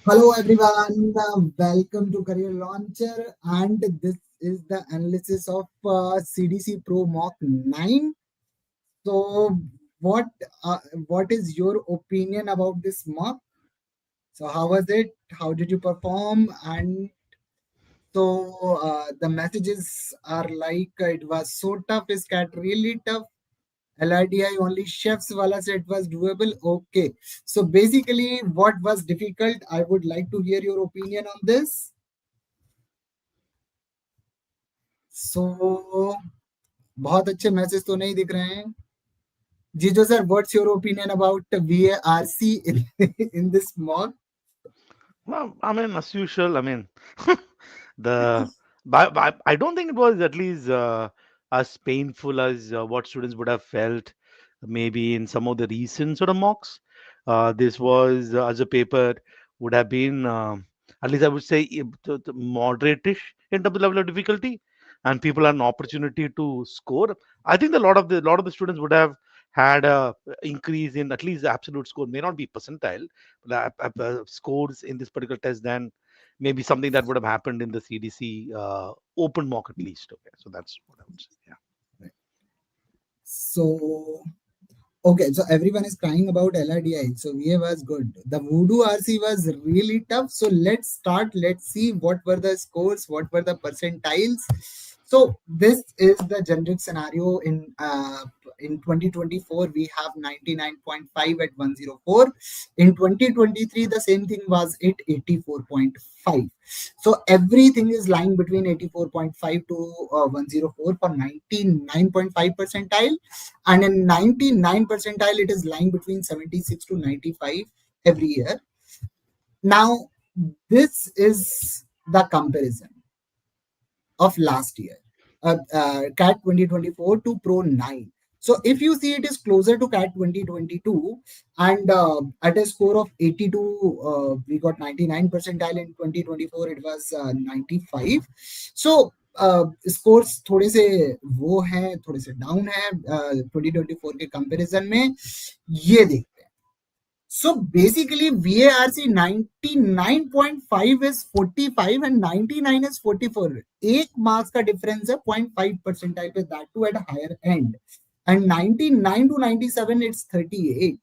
Hello everyone, welcome to Career Launcher, and this is the analysis of CDC Pro Mock 9. So, what uh, what is your opinion about this mock? So, how was it? How did you perform? And so, the messages are like it was so tough. Is cat really tough? LRDI only chefs wala said it was doable. Okay. So basically, what was difficult? I would like to hear your opinion on this. So बहुत अच्छे message तो नहीं दिख रहे हैं. Jijo sir, what's your opinion about VARC in this mock? Well, I mean, as usual, I mean, the I don't think it was at least as painful as what students would have felt maybe in some of the recent sort of mocks. This was, as a paper, would have been, at least I would say, moderate-ish in terms of level of difficulty, and people had an opportunity to score. I think a lot of the students would have had a increase in at least the absolute score, may not be percentile scores in this particular test than maybe something that would have happened in the CDC open mock at least. Okay, so that's what I would say. Yeah. So okay, so everyone is crying about LRDI. So VA was good. The Voodoo RC was really tough. So let's start. Let's see what were the scores, what were the percentiles. So this is the generic scenario in 2024. We have 99.5 at 104. In 2023, the same thing was at 84.5. So everything is lying between 84.5 to 104 for 99.5 percentile, and in 99 percentile it is lying between 76 to 95 every year. Now this is the comparison of last year, cat 2024 to pro 9. So if you see, it is closer to cat 2022, and at a score of 82, we got 99 percentile. In 2024 it was 95. So scores थोड़े से वो हैं, थोड़े से down है 2024 के comparison में. ये देखते हैं. So basically VARC 99.5 is 45 and 99 is 44. एक मार्क्स का डिफरेंस है 0.5 परसेंटाइल पे, that too at higher end. And 99 to 97 it's 38.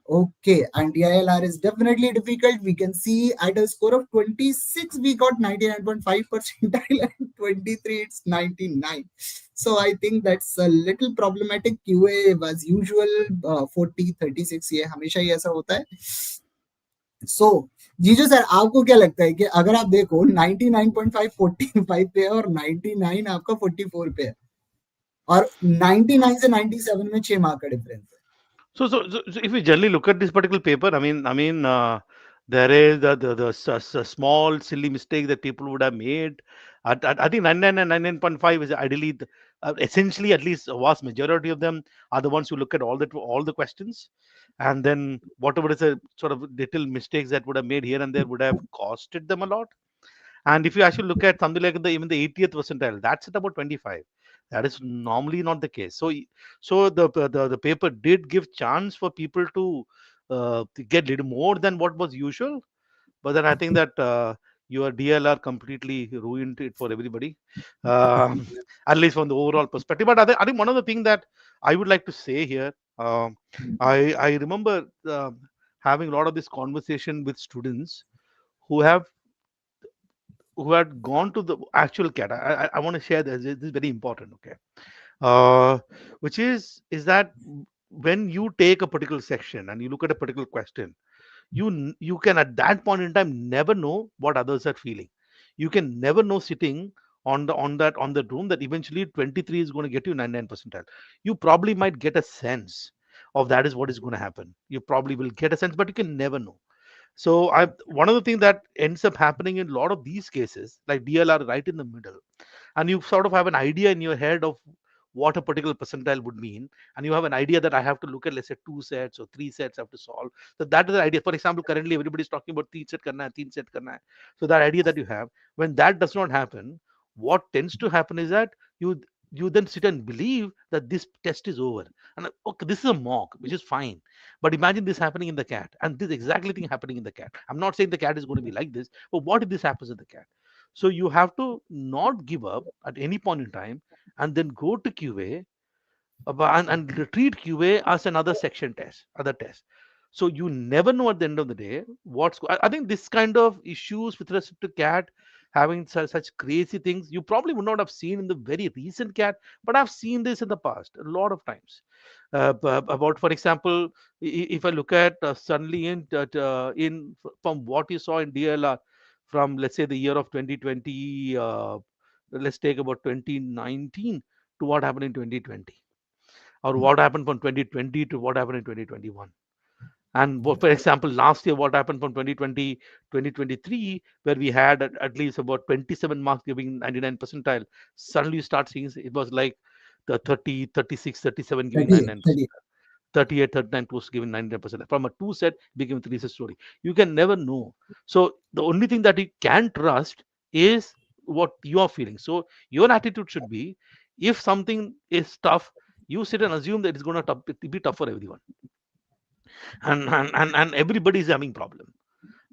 Okay, and DILR is definitely difficult. We can see at a score of 26, we got 99.5 percentile, and 23, it's 99. So I think that's a little problematic. QA was usual, 40, 36, ये हमेशा ही ऐसा होता है. So, जीजू sir, आपको क्या लगता है कि अगर आप देखो 99.5 45 पे है और 99 आपका 44 पे है, और 99 से 97 में 6 मार्क का डिफरेंस है. So if we generally look at this particular paper, there is the small silly mistake that people would have made. I think 99 and 99.5 is ideally, essentially, at least a vast majority of them are the ones who look at all the questions, and then whatever is a sort of little mistakes that would have made here and there would have costed them a lot. And if you actually look at something like even the 80th percentile, that's at about 25. That is normally not the case. So the paper did give chance for people to get little more than what was usual. But then I think that your DLR completely ruined it for everybody, um, at least from the overall perspective. But I think one of the things that I would like to say here, um, I remember having a lot of this conversation with students who have who had gone to the actual CAT. I want to share this. This is very important. Okay, uh, which is that when you take a particular section and you look at a particular question, you can at that point in time never know what others are feeling. You can never know sitting on that room that eventually 23 is going to get you 99 percentile. You probably might get a sense of that is what is going to happen. You probably will get a sense, but you can never know. So I one of the things that ends up happening in a lot of these cases, like DLR right in the middle, and you sort of have an idea in your head of what a particular percentile would mean, and you have an idea that I have to look at, let's say, two sets or three sets I have to solve. So that is the idea. For example, currently everybody is talking about three set karna hai, teen set karna hai. So that idea that you have, when that does not happen, what tends to happen is that you you then sit and believe that this test is over. And okay, this is a mock, which is fine. But imagine this happening in the cat, and this exactly thing happening in the cat. I'm not saying the cat is going to be like this, but what if this happens in the cat? So you have to not give up at any point in time, and then go to QA, and treat QA as another section test, other test. So you never know at the end of the day what's. I think this kind of issues with respect to cat having such crazy things you probably would not have seen in the very recent cat, but I've seen this in the past a lot of times. About, for example, if I look at suddenly from what you saw in DLR from, let's say, the year of 2020, let's take about 2019 to what happened in 2020, or what happened from 2020 to what happened in 2021. And for example, last year, what happened from 2020 2023, where we had at least about 27 marks giving 99 percentile. Suddenly you start seeing it was like the 30, 36, 37 giving 38, 99 38. percentile. 38, 39 was giving 99%. From a two set, became a three set story. You can never know. So the only thing that you can trust is what you are feeling. So your attitude should be, if something is tough, you sit and assume that it's going to be tough for everyone, and everybody is having problem.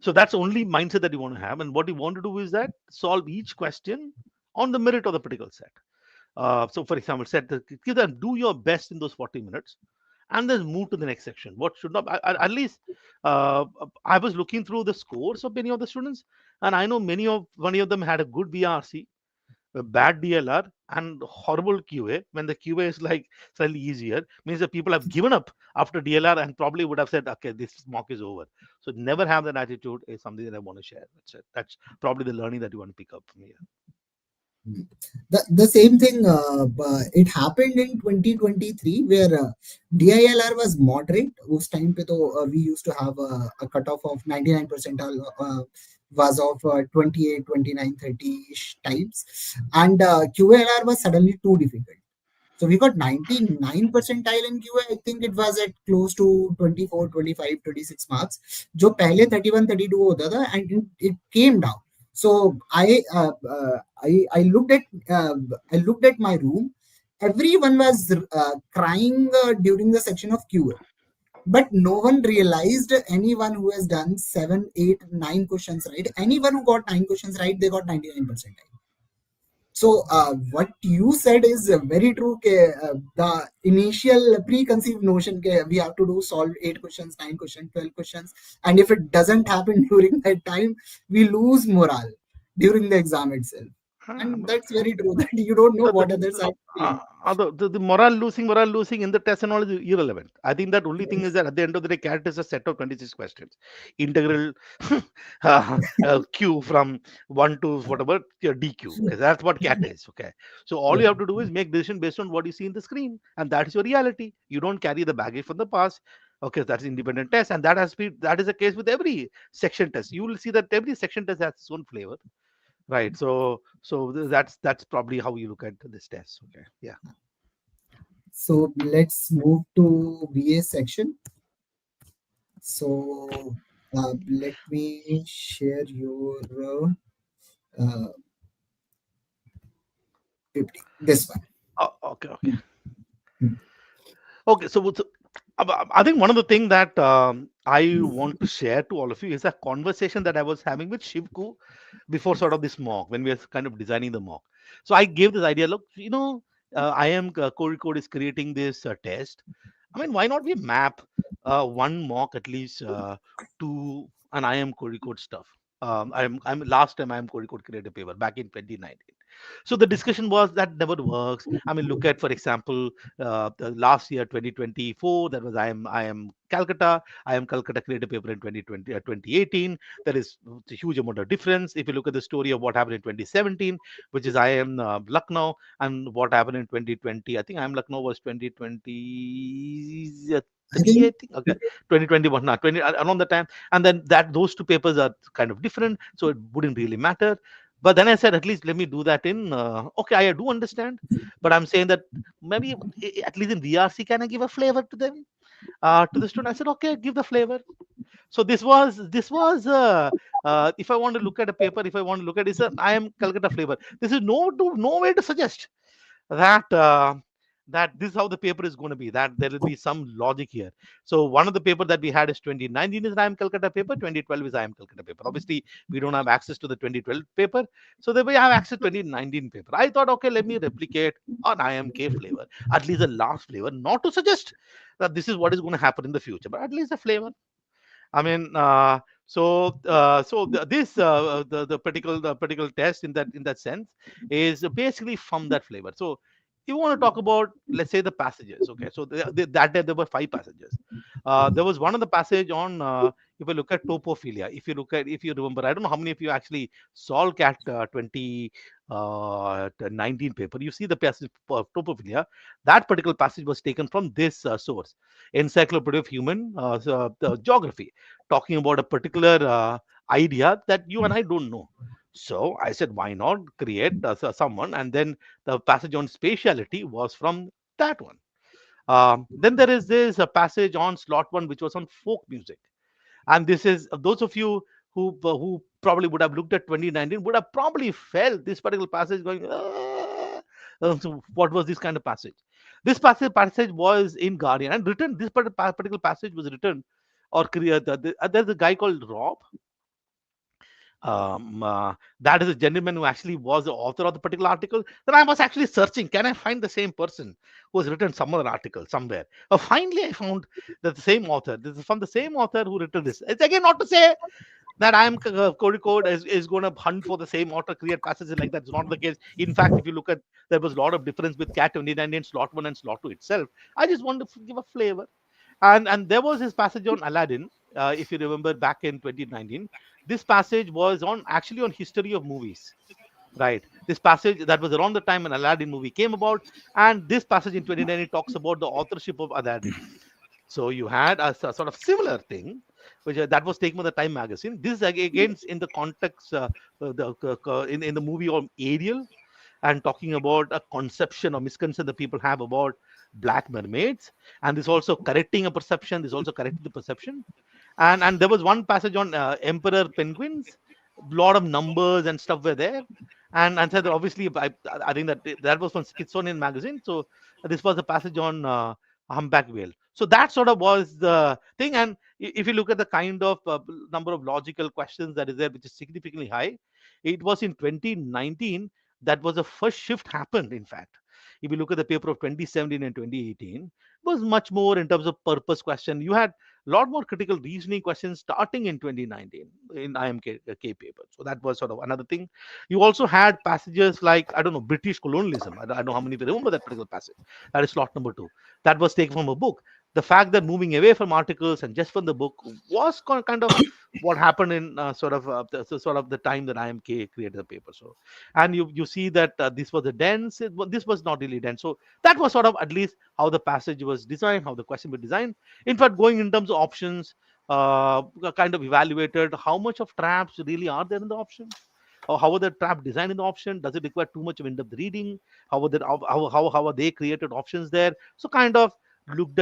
So that's only mindset that you want to have, and what you want to do is that solve each question on the merit of the particular set. So for example, give them, do your best in those 40 minutes, and then move to the next section. What should not, at least, uh, I was looking through the scores of many of the students, and I know many of them had a good VRC, a bad DLR, and horrible QA. When the QA is like slightly easier, means that people have given up after DLR and probably would have said, okay, this mock is over. So never have that attitude is something that I want to share. That's it. That's probably the learning that you want to pick up from here. The same thing, it happened in 2023 where DILR was moderate. उस time पे तो we used to have a cutoff of 99 percentile was of 28, 29, 30-ish types. And QLR was suddenly too difficult. So we got 99 percentile in QA. I think it was at close to 24, 25, 26 marks. जो पहले 31, 32 होता था, and it came down. So uh, I looked at my room. Everyone was crying during the section of QA, but no one realized anyone who has done 7, 8, 9 questions right. Anyone who got 9 questions right, they got 99 percentile. So what you said is very true. The initial preconceived notion we have to do solve 8 questions, 9 questions, 12 questions, and if it doesn't happen during that time, we lose morale during the exam itself. Ah, And that's very true that you don't know the, what the, others are saying. the morale losing in the test and all is irrelevant. I think that only thing is that at the end of the day, CAT is a set of 26 questions. Integral Q from 1 to whatever DQ. Okay, that's what CAT is. Okay. So all Yeah. you have to do is make decision based on what you see in the screen. And that's your reality. You don't carry the baggage from the past. Okay, that's independent test. And that is the case with every section test. You will see that every section test has its own flavor. Right. So that's probably how you look at this test. Okay. Yeah. So let's move to VA section. So let me share your uh, 50. This one. Oh, okay. Okay. Okay. I think one of the things that I want to share to all of you is a conversation that I was having with Shivku before sort of this mock, when we were kind of designing the mock. So I gave this idea. Look, I am Code is creating this test. I mean, why not we map one mock at least to an IM Code stuff? I'm last time IM Code created a paper back in 2019. So the discussion was that never works. I mean, look at, for example, the last year 2024, that was I am Calcutta. I am Calcutta created a paper in 2020 2018. There is a huge amount of difference. If you look at the story of what happened in 2017, which is I am Lucknow, and what happened in 2020, I think I am Lucknow was 2023, I I think think. Okay, 2021, not 20, around the time. And then that those two papers are kind of different, so it wouldn't really matter. But then I said, at least let me do that in. Okay, I do understand, but I'm saying that maybe at least in VRC, can I give a flavor to them, to the student? I said, okay, give the flavor. So this was if I want to look at a paper, if I want to look at this, I am Calcutta flavor. This is no way to suggest. that that this is how the paper is going to be, that there will be some logic here. So one of the paper that we had is 2019 is IIM Calcutta paper, 2012 is IIM Calcutta paper. Obviously we don't have access to the 2012 paper, so then we have access to 2019 paper. I thought, okay, let me replicate an IMK flavor, at least the last flavor, not to suggest that this is what is going to happen in the future, but at least a flavor. I mean, this the particular test in that sense is basically from that flavor. So you want to talk about, let's say, the passages. Okay, so that day there were five passages. There was one of the passage on if you look at topophilia. If you remember, I don't know how many of you actually saw CAT 2019 paper. You see the passage of topophilia. That particular passage was taken from this source, Encyclopedia of Human Geography, talking about a particular idea that you and I don't know. So I said, why not create someone? And then the passage on spatiality was from that one. Then there is this passage on slot one, which was on folk music. And this is those of you who probably would have looked at 2019 would have probably felt this particular passage going. "Ah." So what was this kind of passage? This passage was in Guardian and written. This particular passage was written or created. There's a guy called Rob. That is a gentleman who actually was the author of the particular article. Then I was actually searching, can I find the same person who has written some other article somewhere? Finally, I found that the same author. This is from the same author who written this. It's again not to say that I am code is going to hunt for the same author, create passages like that. It's not the case. In fact, if you look at, there was a lot of difference with Cat 29 and slot 1 and slot 2 itself. I just wanted to give a flavor. And there was this passage on Aladdin, if you remember back in 2019. This passage was on actually on history of movies, right? This passage that was around the time an Aladdin movie came about, and this passage in 2019 talks about the authorship of Aladdin. So you had sort of similar thing, which that was taken by the Time magazine. This is again in the context in the movie on Ariel, and talking about a conception or misconception that people have about black mermaids, and this also correcting a perception. This also correcting the perception, and there was one passage on emperor penguins. A lot of numbers and stuff were there, and said that obviously I think that was from Smithsonian magazine. So this was a passage on humpback whale. So that sort of was the thing. And if you look at the kind of number of logical questions that is there, which is significantly high, it was in 2019 that was the first shift happened. In fact, if you look at the paper of 2017 and 2018, it was much more in terms of purpose question. You had a lot more critical reasoning questions starting in 2019 in IMK paper. So that was sort of another thing. You also had passages like, I don't know, British colonialism. I don't know how many of you remember that particular passage. That is slot number 2. That was taken from a book. The fact that moving away from articles and just from the book was kind of what happened in sort of the time that IMK created the paper. So, and you see that this was a dense. This was not really dense. So that was sort of at least how the passage was designed, how the question was designed. In fact, going in terms of options, kind of evaluated how much of traps really are there in the option, or how are the trap designed in the option? Does it require too much of in-depth reading? How are they created options there? So kind of looked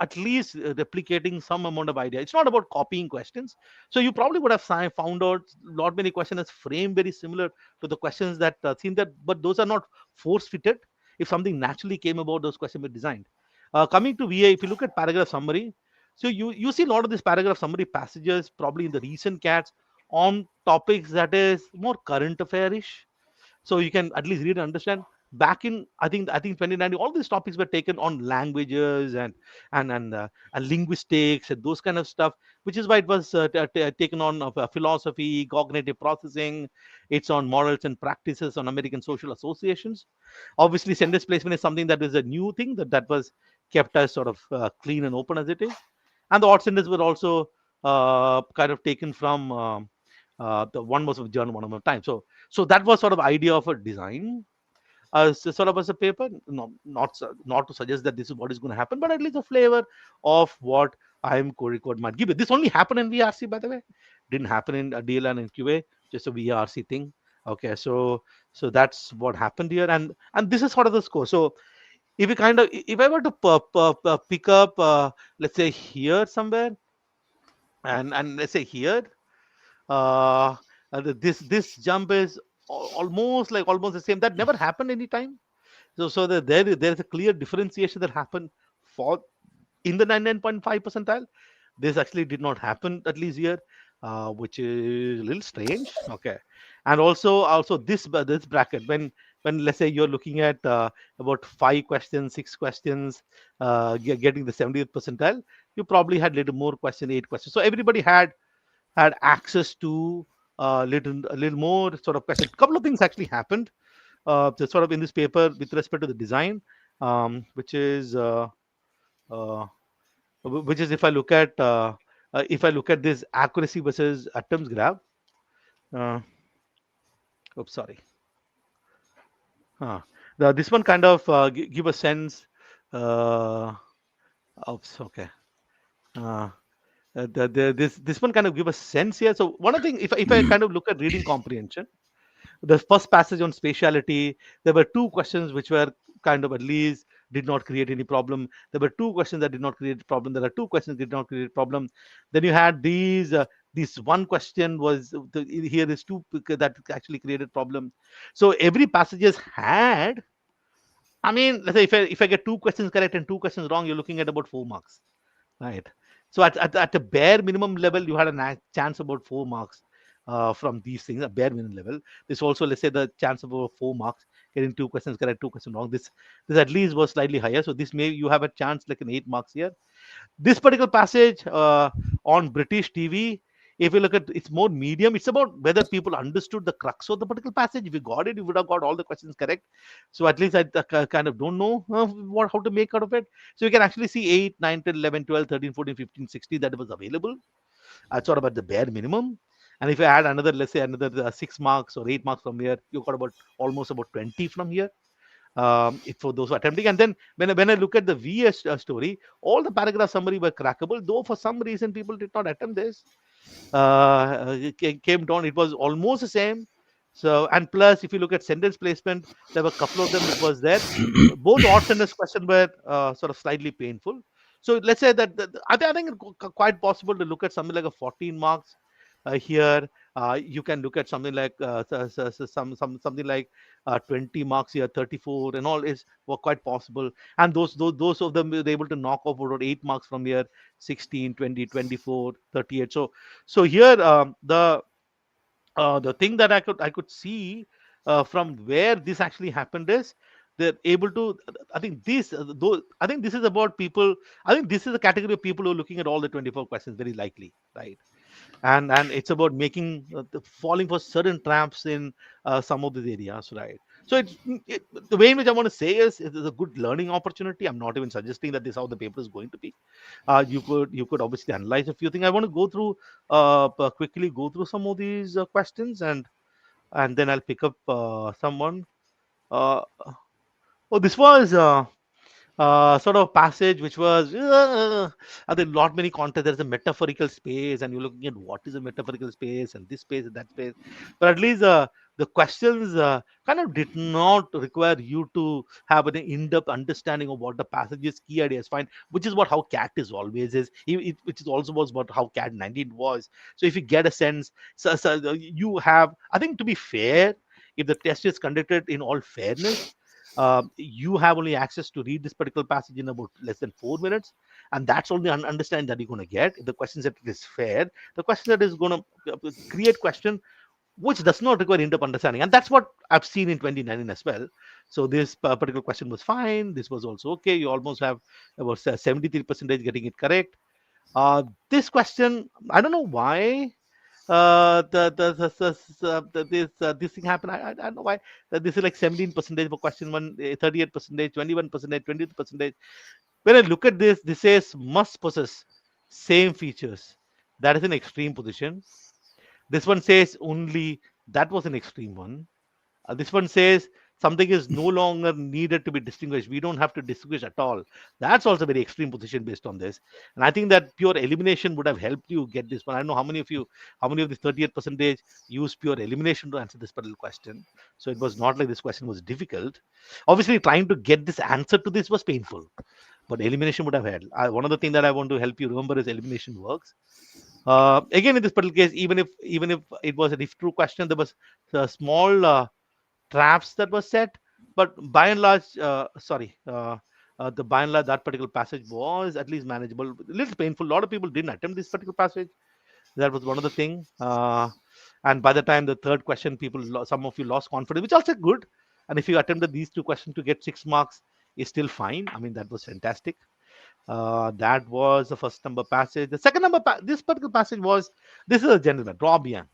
at least replicating some amount of idea. It's not about copying questions. So you probably would have found out lot many questions as framed very similar to the questions that seem that, but those are not force fitted. If something naturally came about, those questions were designed. Coming to VA, if you look at paragraph summary, so you see a lot of these paragraph summary passages probably in the recent cats on topics that is more current affairish, so you can at least read and understand. Back in I think 2019, all these topics were taken on languages and linguistics and those kind of stuff, which is why it was taken on of philosophy, cognitive processing. It's on morals and practices, on American social associations. Obviously, sentence placement is something that is a new thing that was kept as sort of clean and open as it is. And the odd sentence were also kind of taken from the one was of journal, one of the time. So that was sort of idea of a design as sort of as a paper. No, not to suggest that this is what is going to happen, but at least a flavor of what IM core record might give you. This only happened in VRC, by the way. Didn't happen in DLR and QA, just a VRC thing. Okay, so that's what happened here, and this is sort of the score. So if I were to pick up, let's say here somewhere, and let's say here, uh, this jump is almost the same. That never happened anytime. So there is a clear differentiation that happened for in the 99.5 percentile. This actually did not happen, at least here, which is a little strange. Okay, and also this bracket, when let's say you're looking at about 5 questions, 6 questions, getting the 70th percentile, you probably had little more question, 8 questions. So everybody had access to a little more sort of question. Couple of things actually happened, sort of in this paper with respect to the design, which is. Uh, which is if I look at this accuracy versus atoms graph. Uh, oops, sorry. Uh, this one kind of give a sense. Uh, oops, okay. Uh, this one kind of give a sense here. So one of the things, if I kind of look at reading comprehension, the first passage on spatiality, there were 2 questions which were kind of at least did not create any problem. There were 2 questions that did not create a problem. There are 2 questions that did not create a problem. Then you had these one question was here is two that actually created problem. So every passages had. I mean, let's say if I get 2 questions correct and 2 questions wrong, you're looking at about 4 marks. Right. So at a bare minimum level, you had a chance about 4 marks from these things, a bare minimum level. This also, let's say, the chance of about 4 marks, getting 2 questions correct, 2 questions wrong. This at least was slightly higher. So this may you have a chance like an 8 marks here. This particular passage on British TV, if you look at it's more medium, it's about whether people understood the crux of the particular passage. If you got it, you would have got all the questions correct. So at least I kind of don't know what how to make out of it. So you can actually see 8, 9, 10, 11, 12, 13, 14, 15, 16 that was available. That's sort of at the bare minimum. And if you add another, let's say another 6 marks or 8 marks from here, you got about almost about 20 from here, if for those who are attempting. And then when I look at the VS story, all the paragraph summary were crackable, though for some reason people did not attempt this. It came down, it was almost the same. So, and plus, if you look at sentence placement, there were a couple of them that was there. Both odds and ends question were sort of slightly painful. So let's say that I think it's quite possible to look at something like a 14 marks here. You can look at something like something like 20 marks here, 34, and all is were quite possible. And those of them were able to knock off about 8 marks from here, 16, 20, 24, 38. So here the thing that I could see from where this actually happened is they're able to. I think this though I think this is about people. I think this is the category of people who are looking at all the 24 questions very likely, right? And it's about making falling for certain traps in some of these areas, right? So the way in which I want to say is it is a good learning opportunity. I'm not even suggesting that this is how the paper is going to be. You could obviously analyze a few things. I want to go through quickly go through some of these questions, and then I'll pick up someone. uh, oh, this was sort of passage which was are there lot many content. There's a metaphorical space and you're looking at what is a metaphorical space and this space and that space, but at least the questions kind of did not require you to have an in-depth understanding of what the passage's key ideas find, which is what how cat is always is which is also was about how cat 19 was. So if you get a sense, you have, I think, to be fair, if the test is conducted in all fairness, you have only access to read this particular passage in about less than 4 minutes, and that's only understanding that you're going to get. If the question set is fair, the question set is going to create question which does not require in-depth understanding, and that's what I've seen in 2019 as well. So this particular question was fine. This was also okay. You almost have about 73% getting it correct. This question, I don't know why this thing happened. I don't know why. This is like 17% for question one, 38%, 21%, 20%. When I look at this, this says must possess same features. That is an extreme position. This one says only, that was an extreme one. This one says something is no longer needed to be distinguished. We don't have to distinguish at all. That's also a very extreme position based on this. And I think that pure elimination would have helped you get this one. I don't know how many of you, how many of this 38 percentage use pure elimination to answer this particular question. So it was not like this question was difficult. Obviously, trying to get this answer to this was painful, but elimination would have helped. One of the things that I want to help you remember is elimination works. Again, in this particular case, even if it was an if true question, there was a small traps that were set. But by and large, the by and large that particular passage was at least manageable. A little painful. A lot of people didn't attempt this particular passage. That was one of the thing. And by the time the third question, some of you lost confidence, which also good. And if you attempted these two questions to get 6 marks, is still fine. I mean, that was fantastic. That was the first number passage. The second number, this particular passage was, this is a gentleman, Rob Young.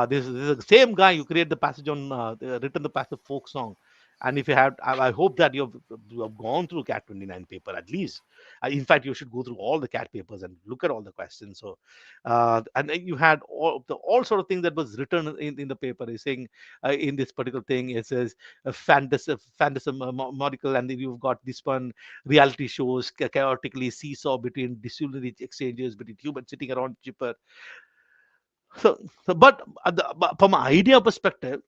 This is the same guy who created the passage on written the passage folk song. And if you have, I hope that you have gone through cat 29 paper at least. In fact, you should go through all the cat papers and look at all the questions. So and then you had all sort of things that was written in the paper is saying, in this particular thing it says phantasmatical, and then you've got this one, reality shows chaotically seesaw between dissimilar exchanges between humans sitting around cheaper. But from an idea perspective,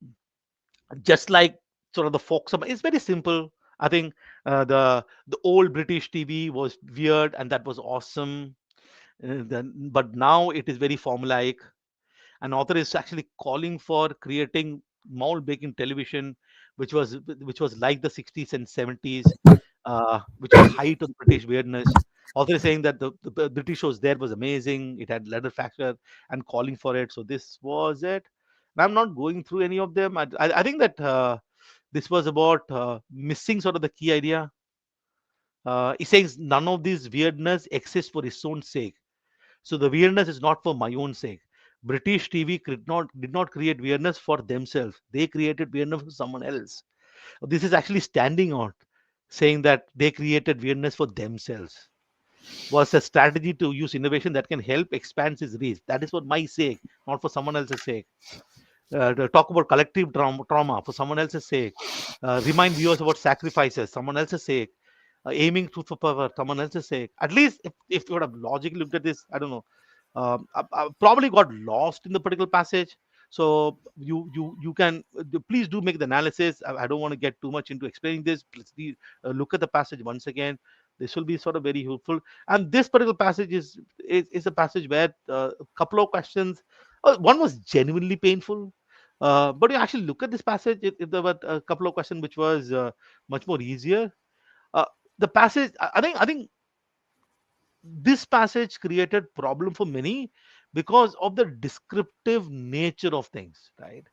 just like sort of the folk song, it's very simple. I think the old British TV was weird and that was awesome. But now it is very formulaic. An author is actually calling for creating mold making television, which was like the 60s and 70s, which was height of British weirdness. Author is saying that the British shows there was amazing. It had leather factor and calling for it. So this was it. And I'm not going through any of them. I think that this was about missing sort of the key idea. He says none of these weirdness exists for its own sake. So the weirdness is not for my own sake. British TV did not create weirdness for themselves. They created weirdness for someone else. This is actually standing out, saying that they created weirdness for themselves. Was a strategy to use innovation that can help expand its reach. That is for my sake, not for someone else's sake. To talk about collective trauma for someone else's sake. Remind viewers about sacrifices, someone else's sake. Aiming for power, someone else's sake. At least if you would have logically looked at this, I don't know. I probably got lost in the particular passage. So you can please do make the analysis. I don't want to get too much into explaining this. Please look at the passage once again. This will be sort of very helpful. And this particular passage is a passage where a couple of questions. One was genuinely painful. But you actually look at this passage, there were a couple of questions which was much more easier. Uh, the passage, I think this passage created problem for many because of the descriptive nature of things, right?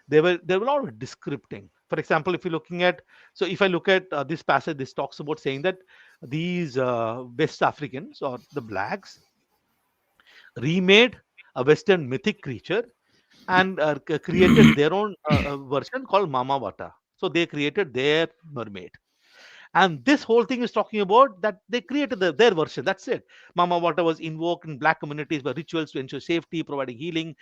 There were a lot of descripting. For example, if you're looking at, so if I look at this passage, this talks about saying that these West Africans or the blacks remade a Western mythic creature and created their own version called Mama Wata. So they created their mermaid. And this whole thing is talking about that they created their version. That's it. Mama Wata was invoked in black communities by rituals to ensure safety, providing healing,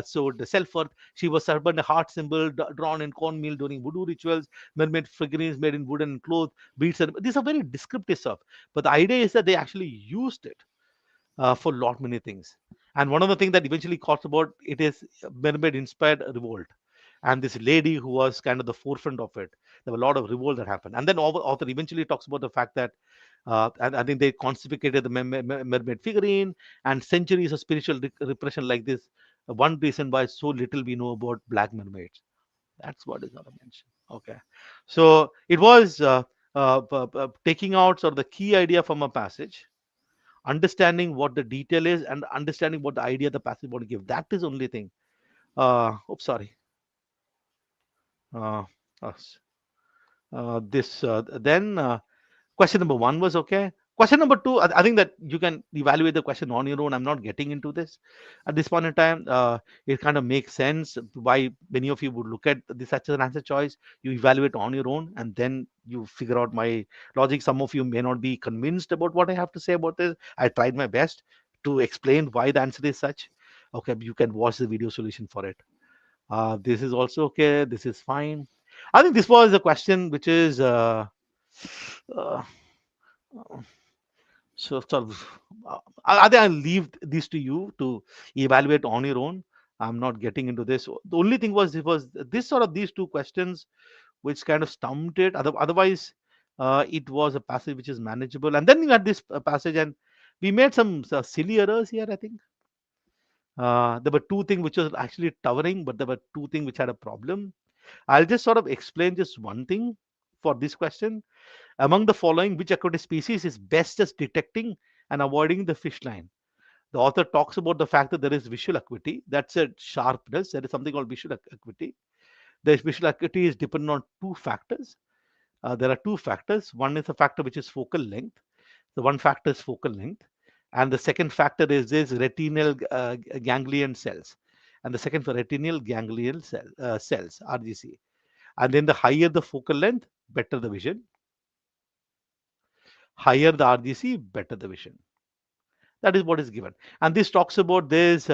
so the self-worth. She was served a heart symbol drawn in cornmeal during voodoo rituals. Mermaid figurines made in wooden cloth, beads. These are very descriptive stuff. But the idea is that they actually used it for lot many things. And one of the things that eventually caught about it is mermaid inspired revolt. And this lady who was kind of the forefront of it, there were a lot of revolt that happened. And then author eventually talks about the fact that, and I think they constipated the mermaid figurine and centuries of spiritual repression like this. One reason why so little we know about black mermaids. That's what is not mentioned. Okay, so it was taking out sort of the key idea from a passage, understanding what the detail is and understanding what the idea the passage want to give. That is only thing. Oops, sorry. uh, uh, this then Question number one was okay. Question number two, I think that you can evaluate the question on your own. I'm not getting into this at this point in time. It kind of makes sense why many of you would look at this as an answer choice. You evaluate on your own and then you figure out my logic. Some of you may not be convinced about what I have to say about this. I tried my best to explain why the answer is such. Okay, you can watch the video solution for it. This is also okay. This is fine. I think this was a question which is uh, I think I'll leave these to you to evaluate on your own. I'm not getting into this. The only thing was it was this sort of these two questions which kind of stumped it. Otherwise, it was a passage which is manageable. And then you had this passage, and we made some silly errors here. I think there were two things which was actually towering, but there were two things which had a problem. I'll just sort of explain just one thing. for this question. Among the following, which aquatic species is best at detecting and avoiding the fish line? The author talks about the fact that there is visual acuity. That's a sharpness. There is something called visual acuity. The visual acuity is dependent on two factors. There are two factors. One is a factor which is focal length. The one factor is focal length, and the second factor is this retinal ganglion cells, and the second for retinal ganglion cells (RGC). And then the higher the focal length, better the vision. Higher the RGC, better the vision. That is what is given. And this talks about this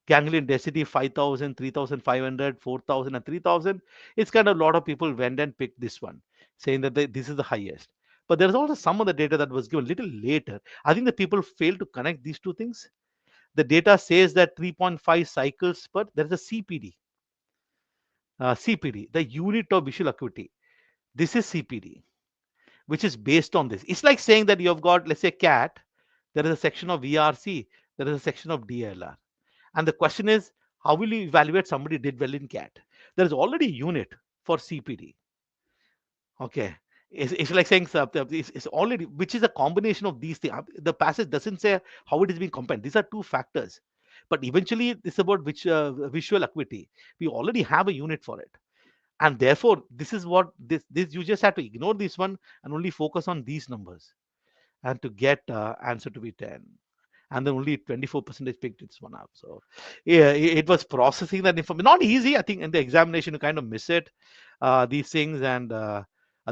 ganglion density 5,000, 3,500, 4,000, and 3,000. It's kind of a lot of people went and picked this one, saying that this is the highest. But there's also some of the data that was given a little later. I think the people failed to connect these two things. The data says that 3.5 cycles per, there is a CPD. CPD, the unit of visual acuity. This is CPD, which is based on this. It's like saying that you have got, let's say, CAT, there is a section of VRC, there is a section of DILR. And the question is, how will you evaluate somebody did well in CAT? There is already a unit for CPD. Okay. It's like saying it's already, which is a combination of these things. The passage doesn't say how it is being combined. These are two factors. But eventually, it's about which visual acuity. We already have a unit for it. And therefore, this is what this you just have to ignore this one and only focus on these numbers and to get answer to be 10, and then only 24% picked this one up. So yeah, it was processing that information, not easy. I think in the examination you kind of miss it, these things. And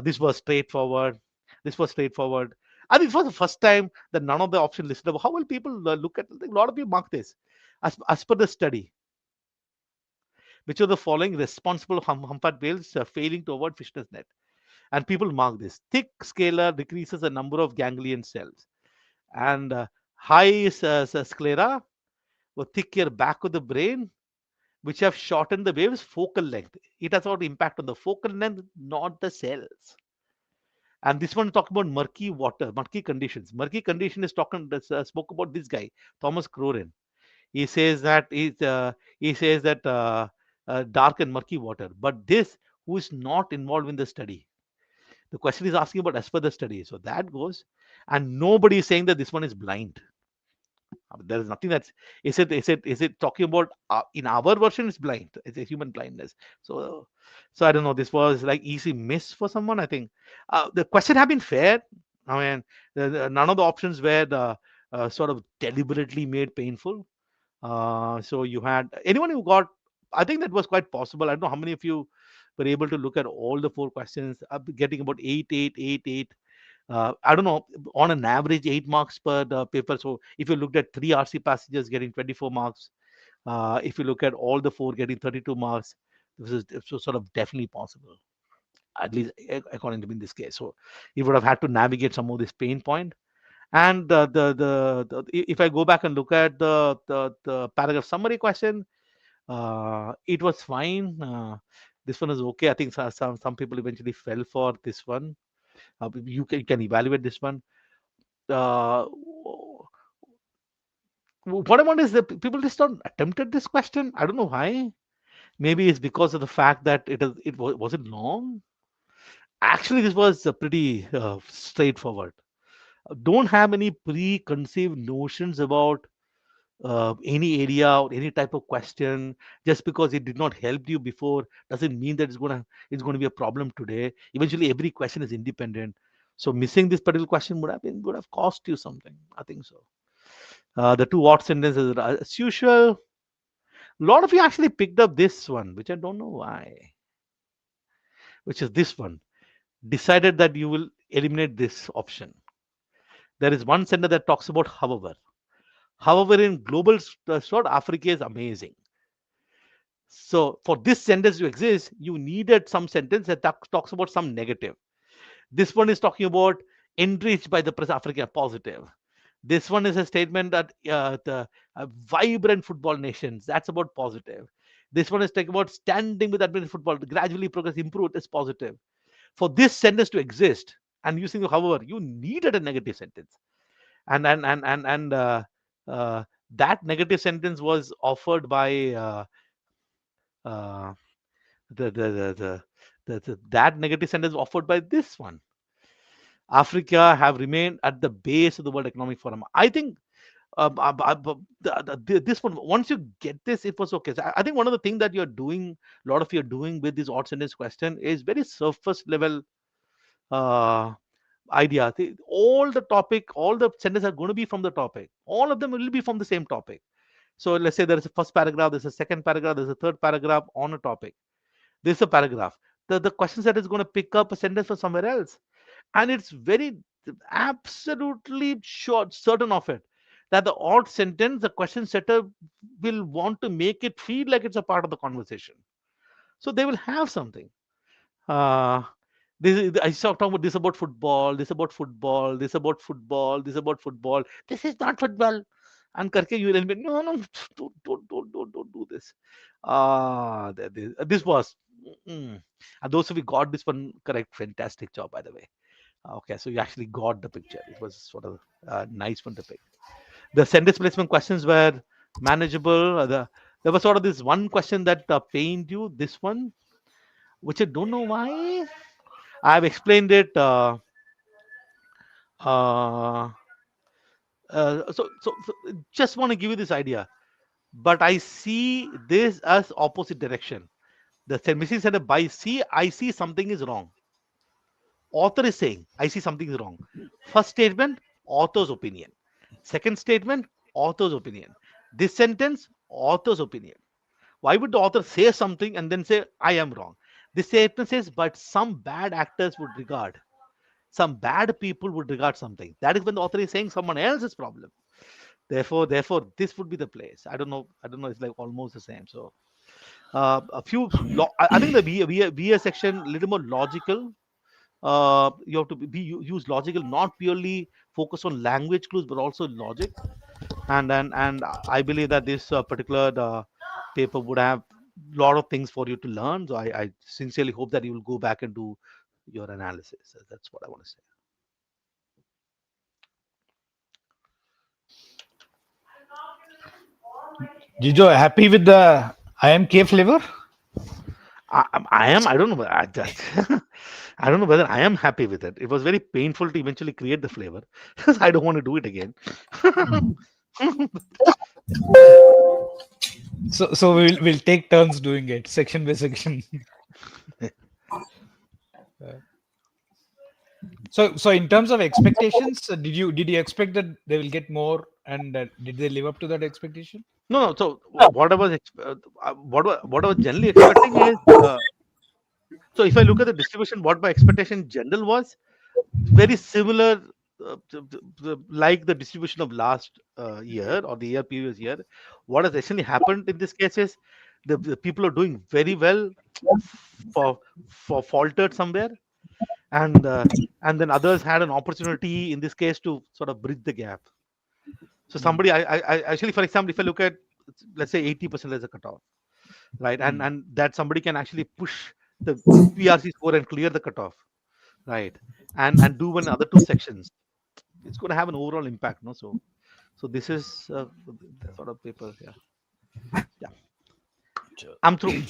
this was straightforward. I think it was the first time that none of the options listed. How will people look at a lot of people mark this as per the study? Which of the following responsible humpback whales failing to avoid fishness net? And people mark this. Thick scalar decreases the number of ganglion cells, and high sclera or thicker back of the brain, which have shortened the wave's focal length. It has got impact on the focal length, not the cells. And this one talking about murky water, murky conditions. Murky condition is talking spoke about this guy, Thomas Crorin. He says that dark and murky water. But this, who is not involved in the study, the question is asking about as per the study. So that goes, and nobody is saying that this one is blind. There is nothing that's, is it talking about in our version it's blind, it's a human blindness. So I don't know, this was like easy miss for someone, I think. The question have been fair. I mean, none of the options were sort of deliberately made painful. So you had anyone who got, I think that was quite possible. I don't know how many of you were able to look at all the four questions, getting about 8, 8, 8, 8. I don't know, on an average 8 marks per paper. So if you looked at 3 RC passages getting 24 marks, if you look at all the four getting 32 marks, this was sort of definitely possible, at least according to me in this case. So you would have had to navigate some of this pain point. And if I go back and look at the paragraph summary question, it was fine. This one is okay. I think some people eventually fell for this one. You can evaluate this one. Uh, what I want is that people just don't attempted this question. I don't know why. Maybe it's because of the fact that wasn't long. Actually, this was pretty straightforward. Don't have any preconceived notions about any area or any type of question. Just because it did not help you before doesn't mean that it's going to be a problem today. Eventually, every question is independent. So missing this particular question would have cost you something. I think so. The two odd sentences are as usual. A lot of you actually picked up this one, which I don't know why. Which is this one. Decided that you will eliminate this option. There is one sentence that talks about however. However, in global sort, Africa is amazing. So for this sentence to exist, you needed some sentence that talks about some negative. This one is talking about enriched by the press Africa, positive. This one is a statement that the vibrant football nations, that's about positive. This one is talking about standing with advanced football, gradually progress, improved, is positive. For this sentence to exist, and using however, you needed a negative sentence. And that negative sentence was offered by uh, the that negative sentence offered by this one. Africa have remained at the base of the World Economic Forum. I think this one, once you get this, it was okay. So I think one of the things that a lot of you're doing with this odd sentence question is very surface level uh, idea. All the topic, all the sentences are going to be from the topic. All of them will be from the same topic. So let's say there is a first paragraph, there's a second paragraph, there's a third paragraph on a topic. There's a paragraph. The question set is going to pick up a sentence from somewhere else, and it's very absolutely sure certain of it that the odd sentence, the question setter will want to make it feel like it's a part of the conversation. So they will have something. Uh, I saw talking about this about football, this about football, this about football, this about football. This is not football. And karke you will be no, no, don't do this. This was. Mm. And those who got this one correct, fantastic job, by the way. Okay, so you actually got the picture. It was sort of a nice one to pick. The sentence placement questions were manageable. There was sort of this one question that pained you. This one, which I don't know why. I've explained it. Uh, so just want to give you this idea. But I see this as opposite direction. The missing sentence by C, I see something is wrong. Author is saying, I see something is wrong. First statement, author's opinion. Second statement, author's opinion. This sentence, author's opinion. Why would the author say something and then say, I am wrong? This statement says, but some bad actors would regard, some bad people would regard something. That is when the author is saying someone else's problem. Therefore, this would be the place. I don't know. It's like almost the same. So, a few. I think the VA section a little more logical. You have to use logical, not purely focus on language clues, but also logic. And I believe that this particular paper would have a lot of things for you to learn. So I sincerely hope that you will go back and do your analysis. That's what I want to say. Jijo, happy with the IMK flavor? I am. I don't know. I don't know whether I am happy with it. It was very painful to eventually create the flavor. I don't want to do it again. So we'll take turns doing it section by section. So in terms of expectations, did you expect that they will get more, and did they live up to that expectation? No. So what I was what I was generally expecting is so if I look at the distribution, what my expectation general was very similar. Like the distribution of last year or the year previous year, what has actually happened in this case is the people are doing very well for faltered somewhere, and uh, and then others had an opportunity in this case to sort of bridge the gap. So somebody, I actually, for example, if I look at let's say 80% as a cutoff, right, and that somebody can actually push the PRC score and clear the cutoff, right, and do one other two sections, it's going to have an overall impact, no? So this is the sort of paper. Yeah. I'm through.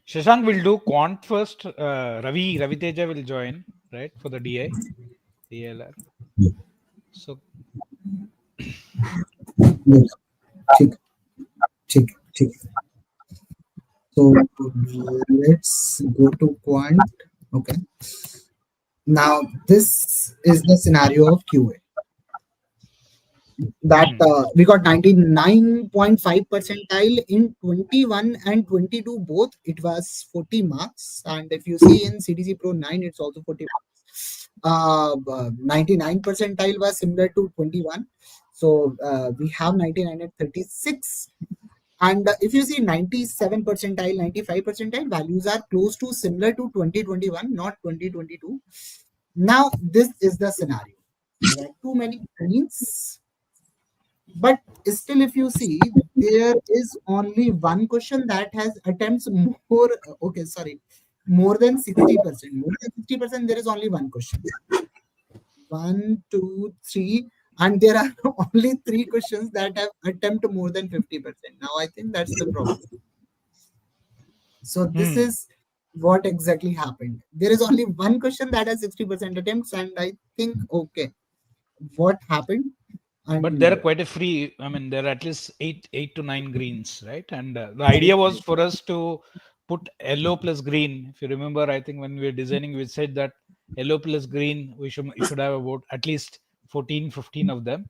Shashank will do quant first. Ravi Teja will join, right, for the DILR. So ठीक ठीक ठीक. So let's go to quant. Okay. Now this is the scenario of QA. That we got 99.5 percentile in 21 and 22 both. It was 40 marks, and if you see in CDC Pro 9, it's also 40 marks. 99 percentile was similar to 21, so we have 99 at 36. And if you see 97 percentile, 95 percentile, values are close to similar to 2021, not 2022. Now this is the scenario. There are too many screens, but still if you see, there is only one question that has attempts more, okay, sorry, more than 60%. More than 60%, there is only one question. 1, 2, 3, and there are only 3 questions that have attempt more than 50%. Now I think that's the problem. So this is what exactly happened. There is only one question that has 60% attempts, and I think, okay, what happened? But there are And quite a free. I mean, there are at least eight to nine greens, right? And the idea was for us to put yellow plus green. If you remember, I think when we were designing, we said that yellow plus green, we should have about at least 14, 15 of them,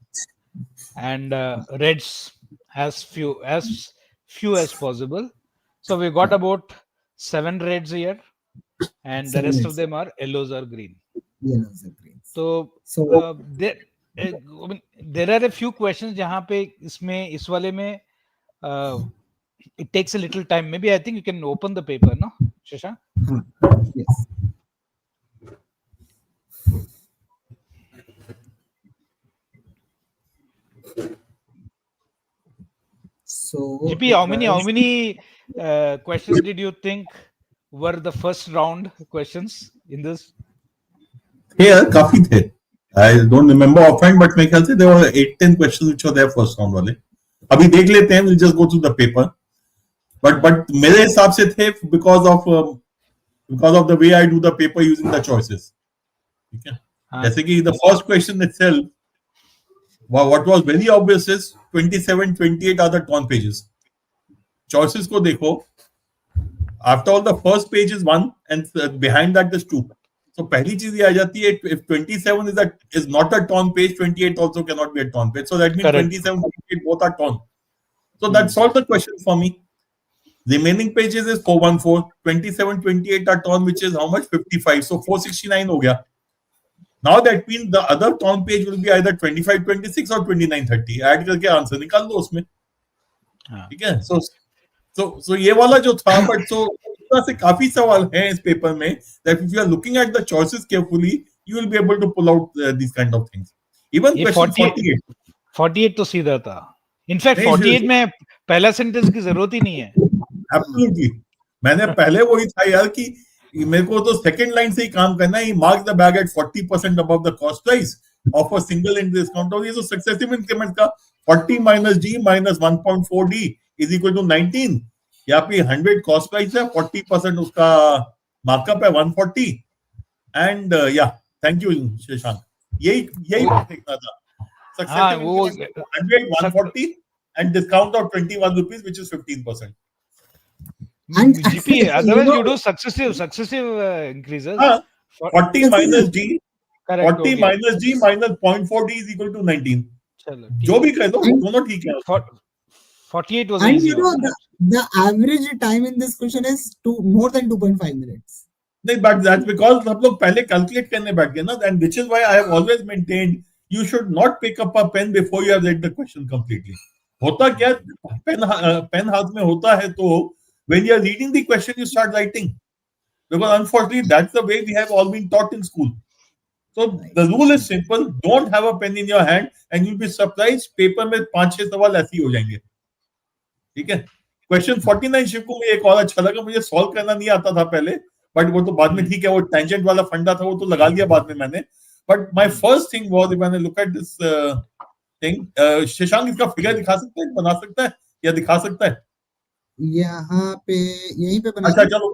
and reds as few as possible. So we got about 7 reds here, and the 7 rest of minutes, them are yellows or green. yellows and greens. तो So there I mean, there are a few questions जहाँ पे इसमें इस वाले में it takes a little time. Maybe I think you can open the paper, no, Shashank? yes. So GP, it how many was questions did you think were the first round questions in this? Here, काफी थे. I don't remember offhand, but मेरे ख्याल से there were 8-10 questions which were there first round वाले. अभी देख लेते हैं. We'll just go through the paper. But मेरे हिसाब से थे because of the way I do the paper using the choices. ठीक है. जैसे कि the first question itself, what was very obvious is 27, 28 are the torn pages. Choices को देखो. After all, the first page is 1 and behind that is 2. So पहली चीज ये आ जाती है, if 27 is not a torn page, 28 also cannot be a torn page. So that means Correct. 27, 28 both are torn. So that solved the question for me. Remaining pages is 414, 27, 28 are torn, which is how much? 55. So 469 हो गया. Now that means the other torn page will be either 25, 26 or 29, 30. Add करके answer निकाल दो उसमें. ठीक है. So ये वाला जो था, but so से काफी सवाल हैं इस पेपर में, that if you are looking at the choices carefully, you will be able to pull out these kind of things. Even question 48. 48 तो सीधा था. In fact, 48 में पहला सेंटेंस की जरूरत ही नहीं है. Absolutely. मैंने पहले वही था यार कि मेरे को तो सेकंड लाइन से ही काम करना है. He marks the bag at 40% above the cost price of a single end discount. और ये जो सक्सेसिव इंक्रीमेंट का 40 minus G minus 1.4 D is equal to 19. यहाँ पे 100 कॉस्ट प्राइस है, 40% उसका मार्कअप है 140. एंड या थैंक यू शशांक. यही देखना था. Successive 100 140 and discount of 21 rupees, which is 15%. And GP, otherwise you do successive increases. 40 minus G, Correct, 40 okay. minus G minus 0.4 D is equal to 19. चलो, जो भी कह दो दोनों ठीक है. 48 was and easy. you know the average time in this question is more than 2.5 minutes. नहीं, but that's because हम लोग पहले कैलकुलेट करने बैठ गए ना, and which is why I have always maintained you should not pick up a pen before you have read the question completely. होता क्या, पेन हाथ में होता है तो when you are reading the question you start writing, because unfortunately that's the way we have all been taught in school. So the rule is simple, don't have a pen in your hand and you'll be surprised paper में 5-6 सवाल ऐसे ही हो जाएंगे. ठीक है. Question 49 Shiv को मुझे एक और अच्छा लगा, मुझे सॉल्व करना नहीं आता था पहले, बट वो तो बाद में ठीक है, वो टेंजेंट वाला फंडा था, वो तो लगा लिया बाद में मैंने. But my first thing was when I look at this thing, Shashank इसका फिगर दिखा सकता है, बना सकता है या दिखा सकता है? यहाँ पे यहीं पे बना. अच्छा चलो,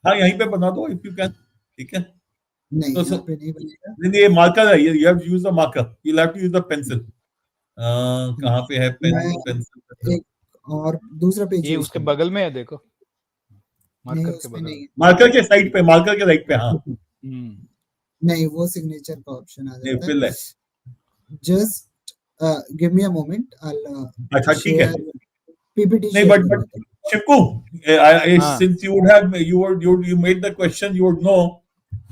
हाँ यहीं पे बना दो इफ यू कैन. ठीक है. नहीं, तो यहाँ पे नहीं बनेगा. नहीं, ये मार्कर है, you have to use the marker, you have to use the pencil. कहाँ पे है पेन, पेंसिल? और दूसरा पेज ये उसके बगल में है, देखो मार्कर के बगल में, मार्कर के साइड पे, मार्कर के राइट पे. हाँ नहीं, वो सिग्नेचर का ऑप्शन आ जाता है. Just give me a moment, I अच्छा ठीक है. पीपीटी नहीं, but Shivku, since you made the question, you would know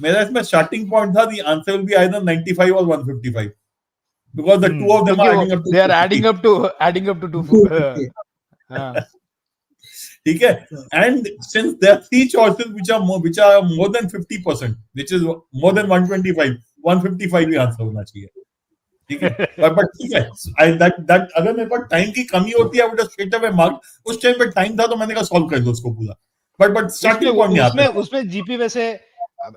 मेरा इसमें स्टार्टिंग पॉइंट था, the answer will be either 95 or 155 because the two of them are adding up to, they are adding up to 250. ठीक है. And since there are 3 choices which are more than 50%, which is more than 125, 155 he answer होना चाहिए. ठीक है. But ठीक है, that अगर मेरे पास टाइम की कमी होती है, I would have straight away marked. उस टाइम पे टाइम था तो मैंने कहा सॉल्व कर दो उसको पूरा. बट स्टार्टिंग पॉइंट नहीं आता. उसमें जीपी वैसे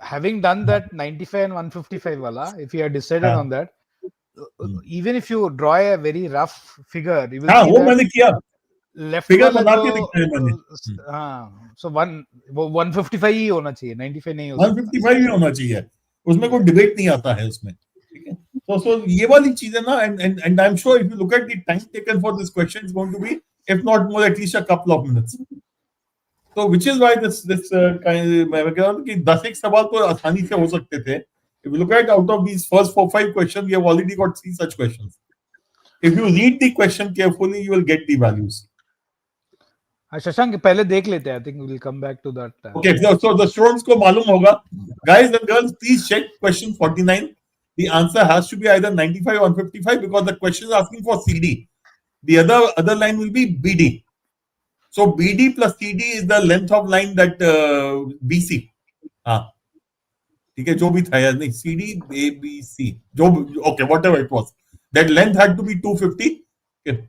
having done that 95 and 155 wala, if you had decided on that, even if you draw a very rough figure, you will see वो that मैंने किया. लेफ्ट फिगर वाला बना जो के दिखाया मैंने। हाँ, सो 155 ही होना चाहिए, 95 नहीं हो सकता। 155 ही होना चाहिए, उसमें कोई डिबेट नहीं आता है उसमें, ठीक है। So ये वाली चीजें ना, and I'm sure if you look at the time taken for this question, it's going to be, if not more, at least a couple of minutes. So which is why this kind, मैं कह रहा हूँ कि 10 एक सवाल तो आसानी से हो सकते थे. If you look at out of these first 4-5 questions, we have already got 3 such questions. If you read the question carefully, you will get the values. Shashank पहले देख लेते हैं, I think we will come back to that. Okay, so the students को मालूम होगा. Guys and girls, please check question 49. The answer has to be either 95 or 155 because the question is asking for CD. The other line will be BD. So BD plus CD is the length of line that BC. हाँ, ठीक है, जो भी था यार, नहीं, CD ABC, जो, okay, whatever it was, that length had to be 250. Okay.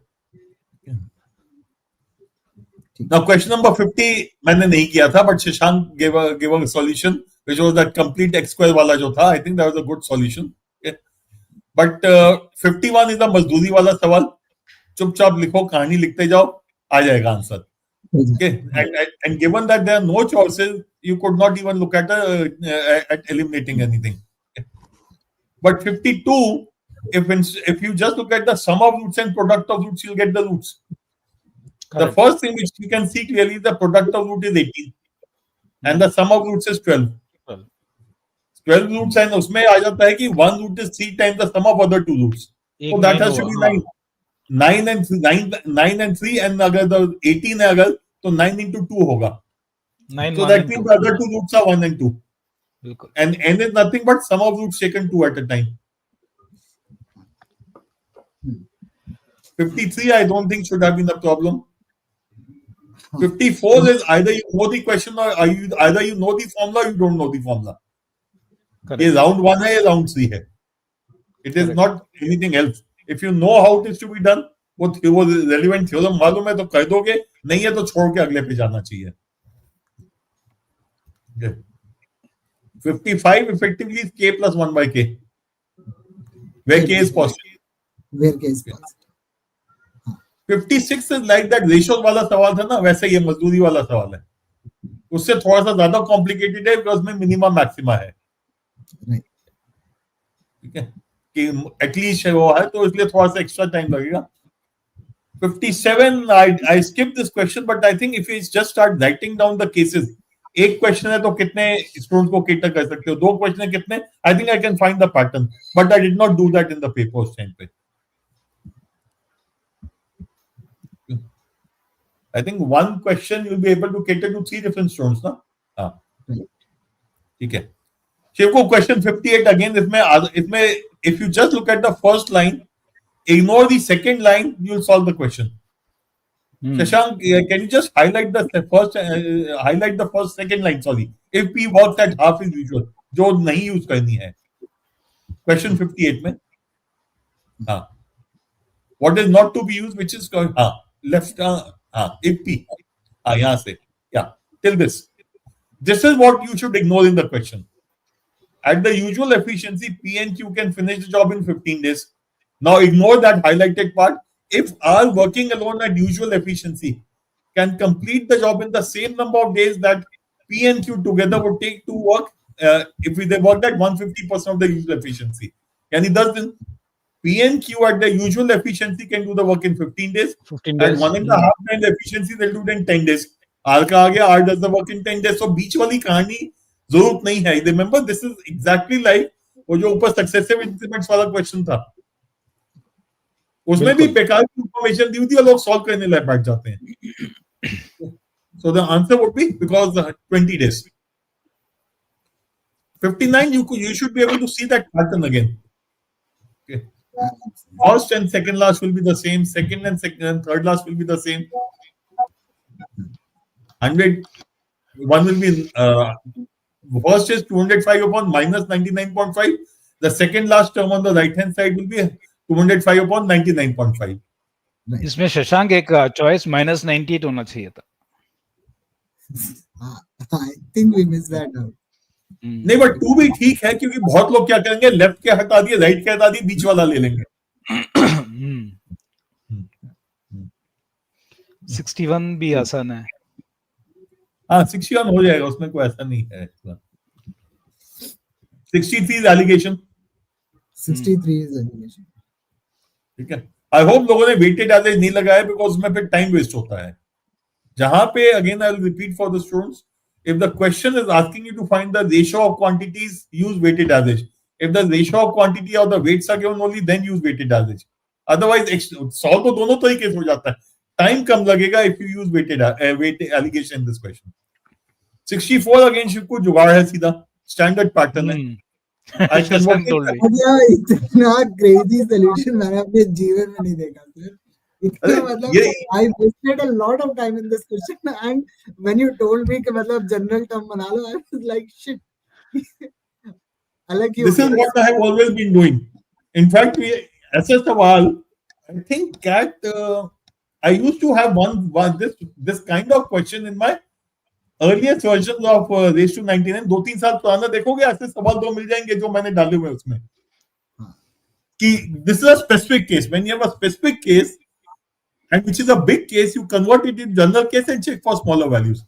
Now question number 50 मैंने नहीं किया था, but Shashank gave a solution which was that complete x square वाला जो था. I think that was a good solution. Okay. But 51 is the मजदूरी वाला सवाल. चुपचाप लिखो, कहानी लिखते जाओ, आ जाएगा answer. Okay. And given that there are no choices, you could not even look at eliminating anything. Okay. But 52, if you just look at the sum of roots and product of roots, you'll get the roots. The first thing which you can see clearly, the product of root is 18 and the sum of roots is 12. 12 roots, and उसमें आ जाता है कि one root is 3 times the sum of other 2 roots. So that has to be 9. 9 and 3, and अगर the 18 है अगर, तो 9 into 2 होगा. 9, so that means the other 2 roots are 1 and 2. बिल्कुल. And n is nothing but sum of roots taken 2 at a time. 53 I don't think should have been a problem. 54 is either you know the question or either you know the formula or you don't know the formula. ये round 1 है, ये round 3 है. It is not anything else. If you know how it is to be done, वो relevant theorem मालूम है तो कह दोगे, नहीं है तो छोड़ के अगले पे जाना चाहिए. Okay. 55 effectively is k plus 1 by k. Where k is positive. Where k is positive. 56 is like that ratio वाला सवाल था ना, वैसे ये मजदूरी वाला सवाल है. उससे थोड़ा सा ज्यादा कॉम्प्लिकेटेड है बिकॉज में मिनिमा मैक्सिमा है. ठीक है, कि एटलीस्ट वो है तो इसलिए थोड़ा सा एक्स्ट्रा टाइम लगेगा. 57 I skipped this question, but I think if you just start writing down the cases, एक क्वेश्चन है तो कितने स्टूडेंट को केटर कर सकते हो, 2 क्वेश्चन है कितने, I think I can find the pattern, but I did not do that in the paper उस टाइम पे. I think one question you'll be able to cater to 3 different students, ना? हाँ, ठीक है. शिव को question 58 again, इसमें if you just look at the first line, ignore the second line, you'll solve the question. Shashank, can you just highlight the first second line? Sorry, if P works at half is usual, जो नहीं use करनी है. Question 58 में, हाँ, what is not to be used, which is हाँ left, if P, यहाँ से, yeah, till this. This is what you should ignore in the question. At the usual efficiency, P and Q can finish the job in 15 days. Now ignore that highlighted part. If R working alone at usual efficiency can complete the job in the same number of days that P and Q together would take to work, if they work at 150% of the usual efficiency. Yani 10 दिन. P and Q at the usual efficiency can do the work in 15 days. 15 days. At 1.5 times efficiency, they'll do it in 10 days. R का आ गया, R does the work in 10 days. So बीच वाली कहानी जरूरत नहीं है. Remember, this is exactly like वो जो ऊपर successive increments वाला क्वेश्चन था, उसमें भी बेकार की इंफॉर्मेशन दी थी और लोग सॉल्व करने लग बैठ जाते हैं. So the answer would be because 20 days. 59, you should be able to see that pattern again. Okay. First and second last will be the same. Second and third last will be the same. 100, one will be first is 205 upon minus 99.5. The second last term on the right hand side will be 205 upon 99.5. इसमें शशांक एक choice -98 होना चाहिए था. I think we missed that out. नहीं, but 2 भी ठीक है क्योंकि बहुत लोग क्या करेंगे, लेफ्ट के हटा दिए, राइट के हटा दिए, बीच वाला ले लेंगे. 61 भी आसान है. हाँ 61 हो जाएगा, उसमें कोई ऐसा नहीं है. 63 is allegation. 63 is allegation. ठीक है. आई होप लोगों ने वेटेड एवरेज नहीं लगाया, बिकॉज उसमें फिर टाइम वेस्ट होता है. जहां पे again I will repeat for the students, if the question is asking you to find the ratio of quantities, use weighted average. If the ratio of quantity or the weights are given only, then use weighted average. Otherwise solve तो दोनों तरीके से हो जाता है. Time कम लगेगा if you use weighted allegation in this question. 64 again शिवको जुगाड़ है सीधा, स्टैंडर्ड पैटर्न है. I Shashank converted told me. भैया इतना क्रेजी सोल्यूशन मैंने अपने जीवन में नहीं देखा सर. इतना मतलब ये I wasted a lot of time in this question, and when you told me कि मतलब जनरल टर्म बना लो, I was like shit. अलग ही हो this is गया. what I have always been doing. In fact, ऐसे सवाल, I think CAT, I used to have this kind of question in my earliest versions of raised to 99. 2-3 साल पुराना देखोगे, ऐसे सवाल दो मिल जाएंगे जो मैंने डाले हुए उसमें. कि this is a specific case. When you have a specific case, and which is a big case, you convert it in general case and check for smaller values.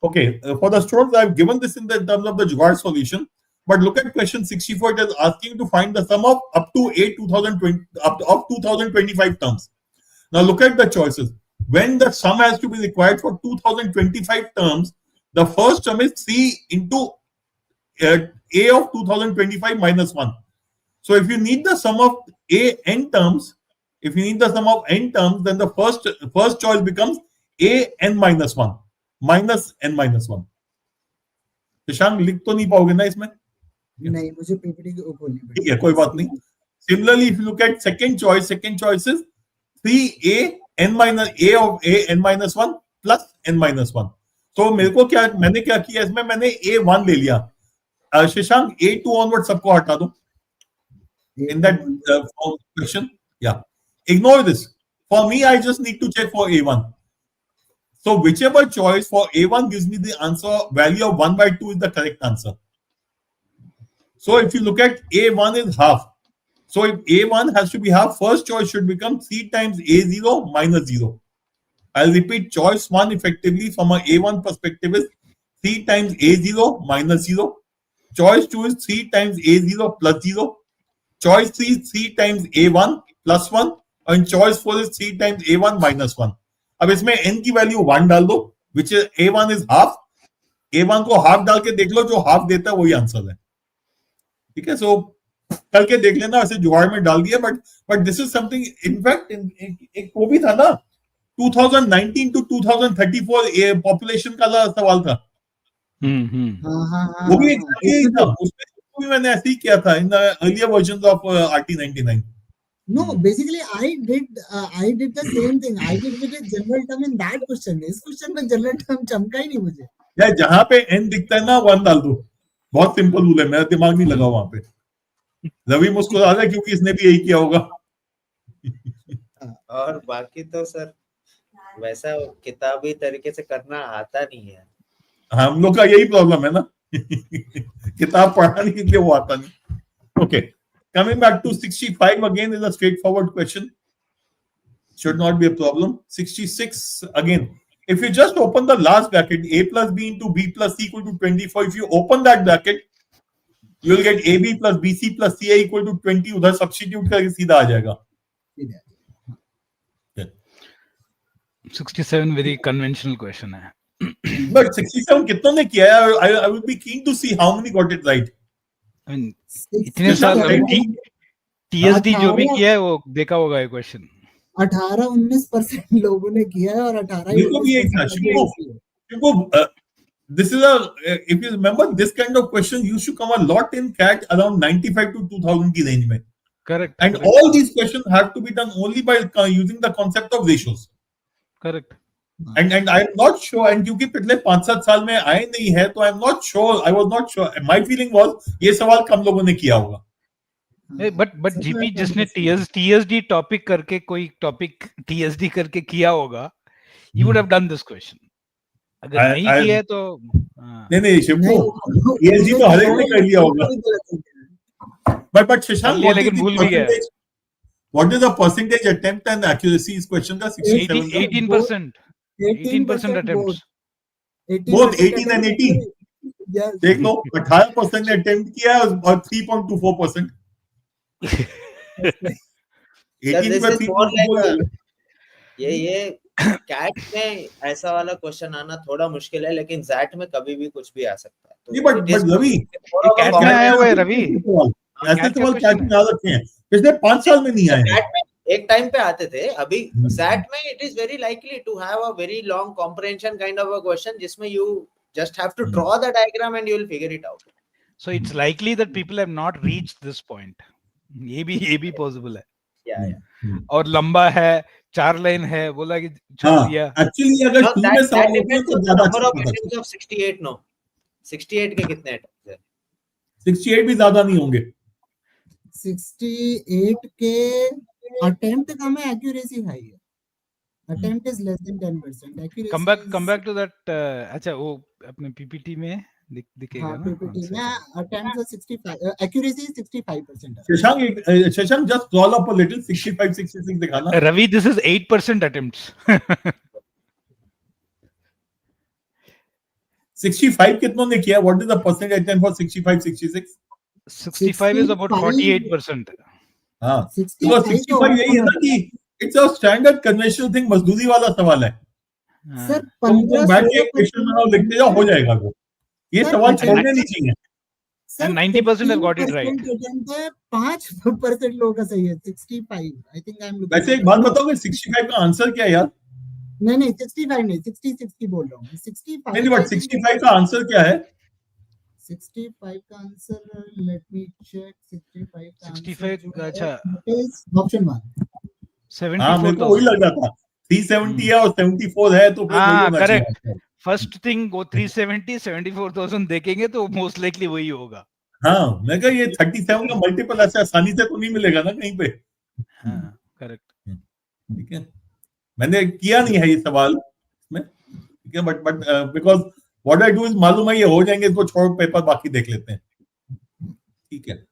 Okay, for the students, I've given this in the terms of the Jugaad solution. But look at question 64. It is asking you to find the sum of up to 2025 terms. Now look at the choices. When the sum has to be required for 2025 terms, the first term is 3 into A of 2025 minus 1. So if you need the sum of n terms, then the first choice becomes n minus 1 minus n minus 1. Shashank लिख तो नहीं पाओगे ना इसमें? नहीं, मुझे PPT को खोलनी पड़ेगी. ठीक है, कोई बात नहीं. Similarly, if you look at second choice is 3a n minus a of a n minus 1 plus n minus 1. तो मैंने क्या किया इसमें, मैंने a1 ले लिया. शशांक a2 onward सबको हटा दो. In that question, yeah. Ignore this. For me, I just need to check for a1. So whichever choice for a1 gives me the answer, value of 1/2 is the correct answer. So if you look at a1 is half. So if a1 has to be half, first choice should become 3 times a0 minus 0. I'll repeat, choice 1 effectively from a a1 perspective is 3 times a0 minus 0. Choice 2 is 3 times a0 plus 0. Choice 3 is 3 times a1 plus 1. And choice 4 is 3 times a1 minus 1. अब इसमें n की value 1 डाल दो, which is a1 is half. a1 को half डाल के देख लो, जो हाफ देता है वही आंसर है. ठीक है, सो करके देख लेना. ऐसे जुगाड़ में डाल दिया, but this is something. In fact एक वो भी था ना, 2019 to 2034 पॉपुलेशन का सवाल था. वो भी यही था. उसमें भी मैंने ऐसे ही किया था in earlier versions of RT99. No, basically I did the same thing. I did with a general term in that question. इस क्वेश्चन में जनरल टर्म चमका ही नहीं मुझे. यार जहां पे n दिखता है ना 1 डाल दो. बहुत सिंपल रूल है, मेरा दिमाग नहीं लगा वहां पे. रवि मुस्कुरा रहा है क्योंकि इसने भी यही किया होगा. और बाकी तो सर वैसा किताबी तरीके से करना आता नहीं है. हम लोग का यही प्रॉब्लम है ना. किताब पढ़ा नहीं इसलिए वो आता नहीं. Okay, coming back to 65 again is a straightforward question. Should not be a problem. 66 again. If you just open the last bracket, a plus b into b plus c equal to 24. If you open that bracket, you will get ab plus bc plus ca equal to 20. उधर substitute करके सीधा आ जाएगा. 67 very conventional question है. But 67 कितनों ने किया है? I would be keen to see how many got it right. I mean, इतने साल TSD जो भी किया है वो देखा होगा ये क्वेश्चन. 18-19% लोगों ने किया है और 18 this is if you remember, this kind of question used to come a lot in CAT around 95 to 2000 की range में. Correct. And correct. all these questions have to be done only by using the concept of ratios. Correct. And I'm not sure, and क्योंकि पिछले 5-7 साल में आए नहीं है, तो I'm not sure. I was not sure. My feeling was ये सवाल कम लोगों ने किया होगा. बट जीपी जिसने TSD टॉपिक करके कोई टॉपिक TSD करके किया होगा, you would have done this question. अगर नहीं किया है तो नहीं शिवको TSD तो हर एक ने कर लिया होगा. But शशांक, लेकिन भूल भी गया. What is the percentage attempt and accuracy इस क्वेश्चन का? 67. 18%. 18% 18% attempts. Both 18% 18 and attempt. 18. Yes. देख लो 18% ने अटेम्प्ट किया और 3.24%. Sir, 18 this पे is more 3.24 like ले लो. ये कैट में ऐसा वाला क्वेश्चन आना थोड़ा मुश्किल है, लेकिन जैट में कभी भी कुछ भी आ सकता है. नहीं, तो बट रवि, ये कैट में आया हुआ है रवि. ऐसे कैट का सवाल क्वेश्चन कैट में याद रखे हैं, पिछले 5 साल में नहीं आए हैं. कैट में एक टाइम पे आते थे. अभी जैट में it is very likely to have a very long comprehension kind of a question जिसमें you just have to draw the diagram and you will figure it out. So it's likely that people have not reached this point. ये भी possible है. Yeah, yeah. और लंबा है, 4 line है, बोला कि छोड़ हाँ, दिया. एक्चुअली अगर Now शुरू में that सवाल होते हैं depends तो on the ज्यादा number अच्छा of पता attempts of 68. No, 68 के कितने attempts है? 68 भी ज्यादा नहीं होंगे. 68 के attempt कम है, accuracy high है. Attempt is less than 10%. Accuracy Come back to that. अच्छा वो अपने PPT में दिखेगा हाँ, ना. PPT में attempts are 65, accuracy is 65%. Shashank just scroll up a little, 65 66 दिखाना. Ravi, this is 8% attempts. 65 कितनों ने किया? What is the percentage attempt for 65 66? 65 is about 48%. हाँ, 65 because 65 यही है ना कि it's a standard conventional thing, मजदूरी वाला सवाल है. सर तुम बैठ के क्वेश्चन बनाओ, लिखते जाओ, हो जाएगा वो. ये सवाल छोड़ने नहीं चाहिए. And 90% have got it right. 5% लोगों का सही है. 65. I think I'm looking. वैसे एक बात बताओगे, 65 का आंसर क्या है यार? नहीं 65 नहीं, 66 की बोल रहा हूँ. 65 नहीं, बट 65 का आंसर क्या है? 65 का आंसर, let me check. 65 का 65 आंसर अच्छा ऑप्शन 1. 74,000. हाँ, मेरे को वही लग रहा था. 370 है और 74 है, तो फिर वही हाँ, होना चाहिए. करेक्ट. फर्स्ट थिंग वो 370 74,000 देखेंगे तो मोस्ट लाइकली वही होगा. हाँ, मैं कहा ये 37 का मल्टीपल ऐसे आसानी से तो नहीं मिलेगा ना कहीं पे. हाँ, करेक्ट. ठीक है, मैंने किया नहीं है ये सवाल में. ठीक है, but because what I do is, मालूम है ये हो जाएंगे तो छोड़, पेपर बाकी देख लेते हैं. ठीक है.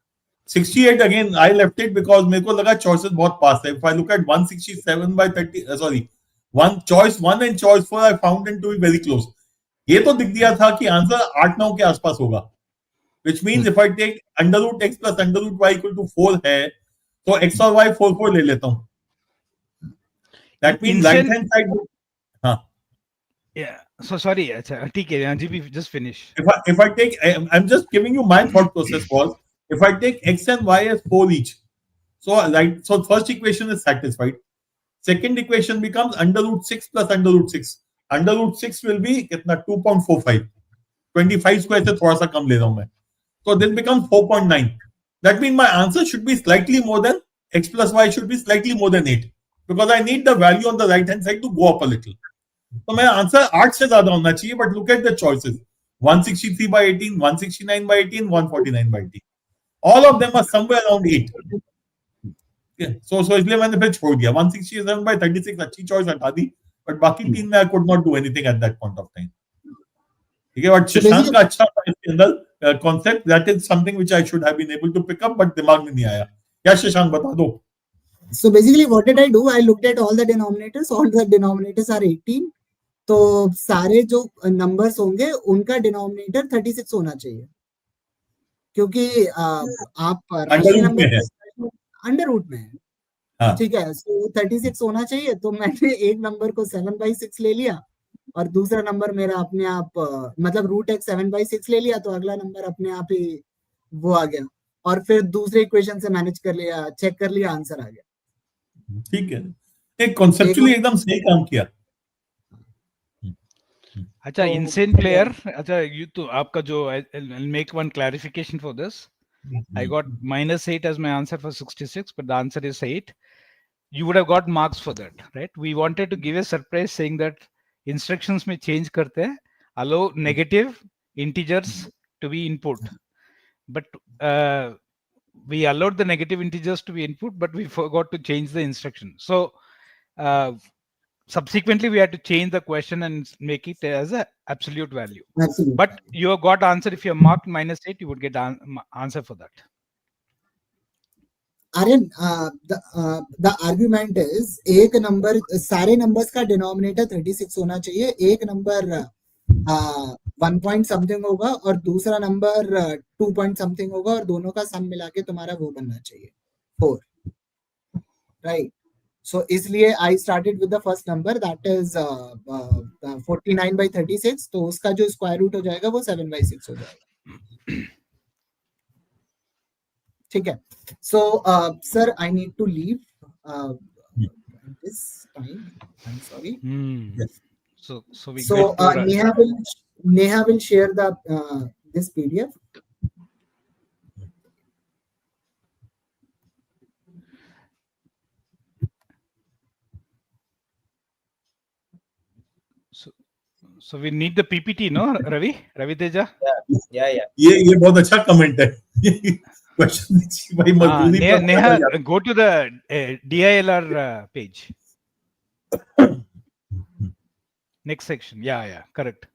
68 again I left it because मेरे को लगा चॉइसेस बहुत पास है. If I look at 167 by 30, sorry, one choice 1 and choice 4 I found them to be very close. ये तो दिख दिया था कि आंसर 8-9 के आसपास होगा, which means if I take under root x plus under root y equal to 4 है, तो x और y 4 ले लेता हूँ. That means right hand side. हाँ. Yeah. So sorry. अच्छा, ठीक है. जी, just finish. If I take, I'm just giving you my thought process was, if I take x and y as 4 each, so first equation is satisfied. Second equation becomes under root 6 plus under root 6. Under root 6 will be कितना 2.45. 25 square से थोड़ा सा कम ले रहा हूँ मैं. So this becomes 4.9. That means my answer should be slightly more than x plus y should be slightly more than 8, because I need the value on the right hand side to go up a little. So my answer 8 से ज्यादा होना चाहिए, but look at the choices. 163 by 18, 169 by 18, 149 by 18. All of them are somewhere around 8. Okay. So इसलिए मैंने फिर छोड़ दिया. 167 by 36 अच्छी choice हटा दी, but बाकी तीन में I could not do anything at that point of time. ठीक है, बट शशांक का अच्छा था इसके अंदर concept. That is something which I should have been able to pick up, but दिमाग में नहीं आया. क्या शशांक बता दो. So basically what did I do? I looked at all the denominators. All the denominators are 18. तो सारे जो नंबर्स होंगे उनका डिनोमिनेटर 36 होना चाहिए, क्योंकि आप राशि नंबर अंडर रूट में है. ठीक है, सो 36 होना चाहिए. तो मैंने एक नंबर को 7/6 ले लिया और दूसरा नंबर मेरा अपने आप, मतलब रूट x 7/6 ले लिया, तो अगला नंबर अपने आप ही वो आ गया. और फिर दूसरे इक्वेशन से मैनेज कर लिया, चेक कर लिया, आंसर आ गया. ठीक है, एक कॉन्सेप्चुअली एकदम सही काम किया. अच्छा, insane player. अच्छा, you तो आपका जो, I'll make one clarification for this. I got -8 as my answer for 66, but the answer is 8. You would have got marks for that, right? We wanted to give a surprise saying that instructions में change करते हैं, allow negative integers to be input, but we allowed the negative integers to be input, but we forgot to change the instruction. So subsequently we had to change the question and make it as a absolute value. Absolute. But you have got answer. If you are marked -8, you would get answer for that. Aryan, the argument is एक number, सारे numbers का denominator 36 होना चाहिए, एक number 1 point something होगा और दूसरा number 2 point something होगा और दोनों का सम मिला के तुम्हारा वो बनना चाहिए 4, राइट? सो इसलिए I started with the first number that is 49/36, तो उसका जो स्क्वायर रूट हो जाएगा वो 7/6 हो जाएगा, ठीक है? So sir, I need to leave this time, I'm sorry. Yes. So we So get to Neha will share the this PDF. so we need the PPT, no, Ravi Teja? Yeah. ये बहुत अच्छा comment है question भाई मजदूरी पे Neha, go to the DILR page. Next section. Yeah, correct.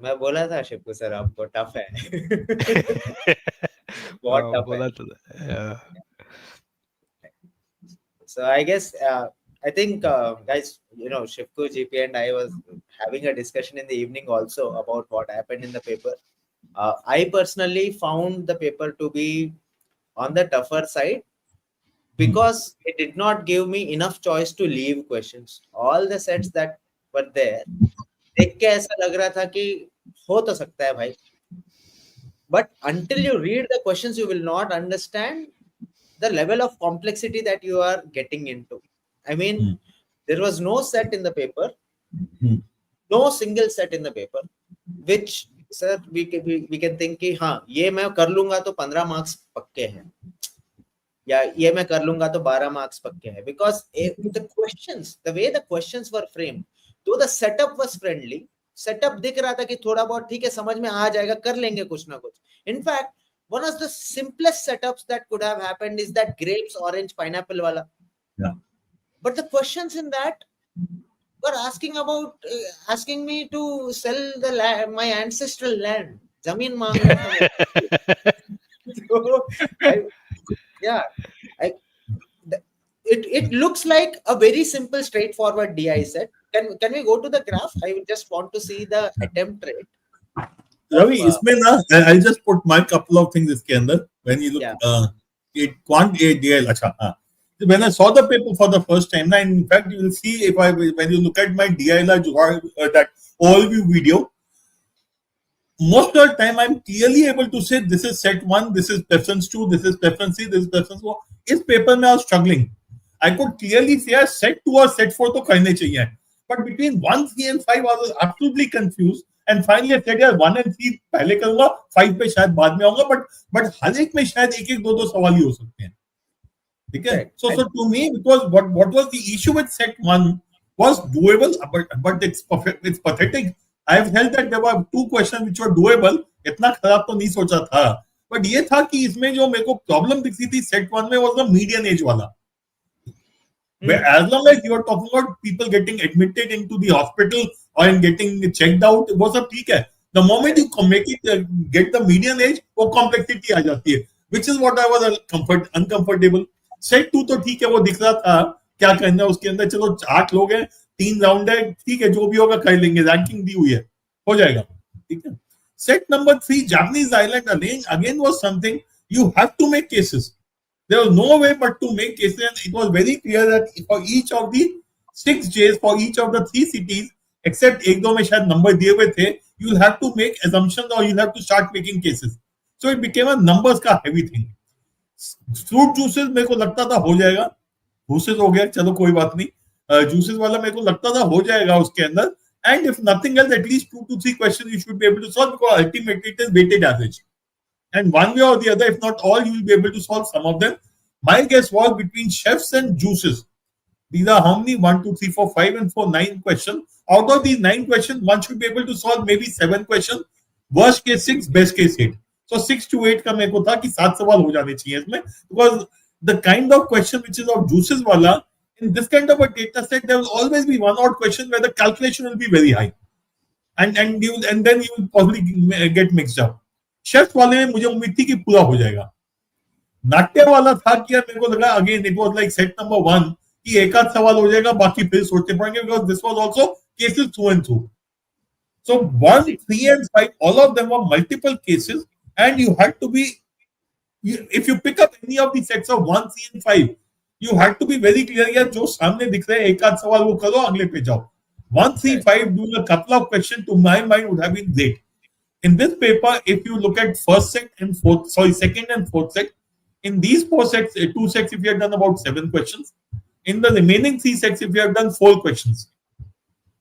मैं बोला था शिवकु सर आपको टफ है बहुत टफ बोला है. तो So I guess I think guys, Shivku, GP and I was having a discussion in the evening also about what happened in the paper. I personally found the paper to be on the tougher side because it did not give me enough choice to leave questions. All the sets that were there, देख के ऐसा लग रहा था कि हो तो सकता है भाई, but until you read the questions you will not understand the level of complexity that you are getting into. I mean, there was no set in the paper, no single set in the paper which sir we can think कि हाँ ये मैं कर लूंगा तो 15 marks पक्के हैं या ये मैं कर लूंगा तो 12 मार्क्स पक्के हैं, because the questions, the way the questions were framed, though the setup was friendly, setup दिख रहा था कि थोड़ा बहुत ठीक है समझ में आ जाएगा, कर लेंगे कुछ ना कुछ. In fact, one of the simplest setups that could have happened is that grapes, orange, pineapple wala. Yeah. But the questions in that were asking me to sell the land, my ancestral land. Zameen मांग रहा था. So, it looks like a very simple, straightforward DI set. Can we go to the graph? I just want to see the attempt rate. Ravi, इसमें ना I'll just put my couple of things इसके अंदर. When you look it quant DL, अच्छा हाँ. When I saw the paper for the first time, and in fact you will see when you look at my DILR that overview video, most of the time I'm clearly able to say this is set 1, this is preference 2, this is preference 3, this is preference 4. इस paper में I was struggling. I could clearly say set 2 or set 4 तो करने चाहिए. But between 1, 3 and 5 I was absolutely confused. And finally I said यार 1 and 3 पहले करूंगा, 5 पे शायद बाद में आऊंगा, but हर एक में शायद एक दो सवाल ही हो सकते हैं. ठीक है? So to me, because what was the issue with set 1 was doable, but it's pathetic. I have held that there were 2 questions which were doable. इतना खराब तो नहीं सोचा था. But ये था कि इसमें जो मेरे को प्रॉब्लम दिखती थी set 1 में was the median age वाला. Where as long as you are talking about people getting admitted into the hospital or in getting checked out, वो सब ठीक है. The moment you make it get the median age, वो complexity आ जाती है. Which is what I was uncomfortable. Set 2 तो ठीक है, वो दिख रहा था क्या करना है उसके अंदर. चलो 8 लोग हैं, 3 राउंड है, ठीक है, जो भी होगा कर लेंगे, रैंकिंग दी हुई है, हो जाएगा. ठीक है. Set number 3, Japanese island again was something you have to make cases. There was no way but to make cases, and it was very clear that for each of the 6 J's, for each of the 3 cities, except एक दो में शायद number दिए हुए थे, you'll have to make assumptions or you'll have to start making cases. So it became a numbers का heavy thing. Fruit juices मेरे को लगता था हो जाएगा, juices हो गया, चलो कोई बात नहीं. Juices वाला मेरे को लगता था हो जाएगा उसके अंदर. And if nothing else, at least 2 to 3 questions you should be able to solve, because ultimately it is weighted average. And one way or the other, if not all, you will be able to solve some of them. My guess was between chefs and juices. These are how many? 1, 2, 3, 4, 5, and 4, 9 questions. Out of these 9 questions, one should be able to solve maybe 7 questions. Worst case 6, best case 8. So 6 to 8 का मेरे को था कि 7 सवाल हो जाने चाहिए इसमें, because the kind of question which is of juices वाला, in this kind of a data set, there will always be one odd question where the calculation will be very high, and then you will probably get mixed up. Chef वाले में मुझे उम्मीद थी कि पूरा हो जाएगा। नाट्य वाला था कि यार मेरे को लगा again it was like set number 1 कि एक आध सवाल हो जाएगा, बाकी फिर सोचने पड़ेंगे, because this was also cases through and through. So 1, 3 and 5, all of them were multiple cases, and you had to be, if you pick up any of the sets of 1, 3 and 5, you had to be very clear यार जो सामने दिख रहे हैं एक आध सवाल वो करो, अगले पे जाओ। 1, 3, 5 doing a couple of questions to my mind would have been great. In this paper, if you look at second and fourth set, in these 2 sets, if you have done about 7 questions, in the remaining 3 sets, if you have done 4 questions,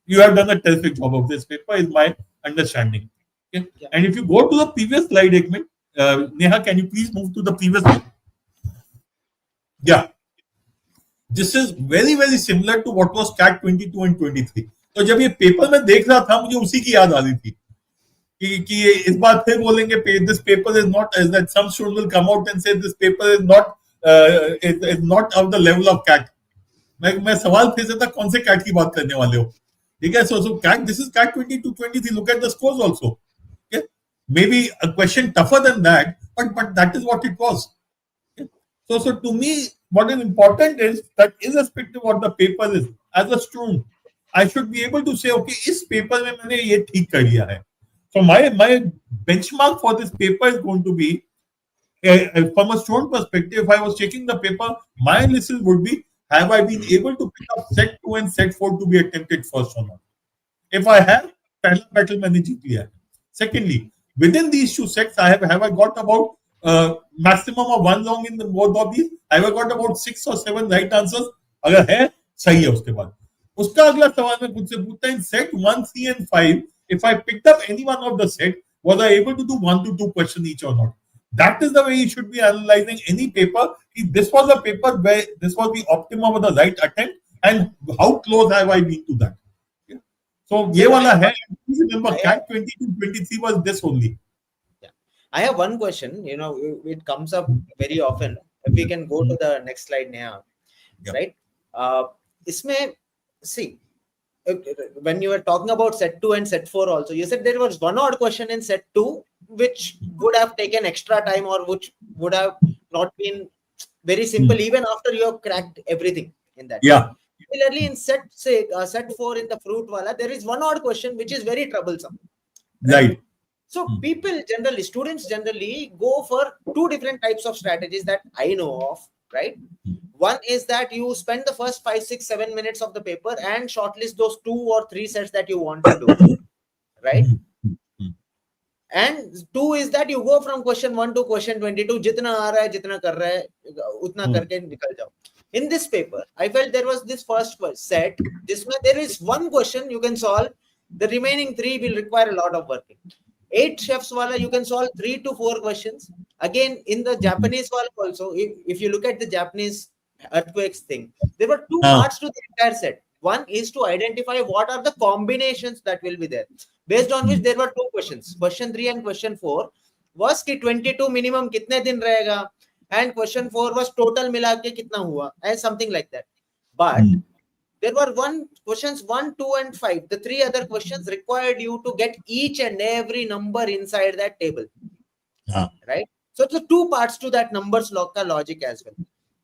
you have done a terrific job of this paper, is my understanding. Okay? Yeah. And if you go to the previous slide, Neha, can you please move to the previous one? Yeah. This is very, very similar to what was CAT 22 and 23. तो जब ये paper में देख रहा था मुझे उसी की याद आ रही थी कि इस बार फिर बोलेंगे this paper is not, as that some student will come out and say this paper is not of the level of CAT. मैं सवाल फिर से था कौन से CAT की बात करने वाले हो? ठीक है, so CAT, this is CAT 22, 23. Look at the scores also. Okay, maybe a question tougher than that, but that is what it was. Okay? So to me, what is important is that irrespective of what the paper is, as a student, I should be able to say, okay, इस paper में मैंने ये ठीक कर लिया है. So my benchmark for this paper is going to be, from a student perspective, if I was checking the paper, my analysis would be, have I been able to pick up set 2 and set 4 to be attempted first or not? If I have, पहला battle मैंने जीत लिया है. Secondly, within these 2 sets, have I got about maximum of 1 wrong in both of these? Have I got about 6 or 7 right answers? अगर है, सही है उसके बाद. उसका अगला सवाल मैं खुद से पूछता हूँ, set 1, 3 and 5, if I picked up any one of the set, was I able to do 1 to 2 questions each or not? That is the way you should be analyzing any paper. If this was a paper where this was the optimum of the right attempt, and how close have I been to that? Yeah. So, ये वाला है. Please remember, CAT 22-23 was this only. Yeah. I have one question. It comes up very often. If we can go to the next slide now, yeah. Right? इसमें, see, when you were talking about set 2 and set 4 also, you said there was one odd question in set 2 which would have taken extra time or which would have not been very simple even after you have cracked everything in that. Yeah. Similarly, in set 4 in the fruit wala, there is one odd question which is very troublesome. Right. So students generally go for 2 different types of strategies that I know of, right? One is that you spend the first 5, 6, 7 minutes of the paper and shortlist those 2 or 3 sets that you want to do, right? And 2 is that you go from question 1 to question 22, jitna aa raha hai, jitna kar raha hai, utna karke nikal jao. In this paper, I felt there was this first set. There is one question you can solve. The remaining 3 will require a lot of working. 8 chefs wala, you can solve 3 to 4 questions. Again, in the Japanese wala also, if you look at the Japanese earthquakes thing, there were 2 parts to the entire set. One is to identify what are the combinations that will be there, based on which there were 2 questions. Question 3 and question 4 was ki 22 minimum kitne din rahega, and question 4 was total mila ke kitna hua, and something like that. But there were questions 1, 2 and 5. The 3 other questions required you to get each and every number inside that table. Right? So the 2 parts to that numbers logic as well.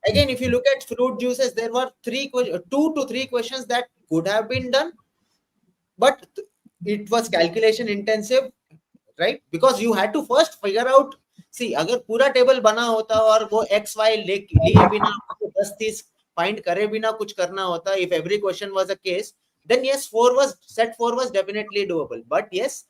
Again, if you look at fruit juices, there were 2 to 3 questions that could have been done, but it was calculation intensive, right? Because you had to first figure out, see, agar pura table bana hota aur wo XY liye bina 10-30 find kare bina kuch karna hota, if every question was a case, then yes, set 4 was definitely doable. But yes,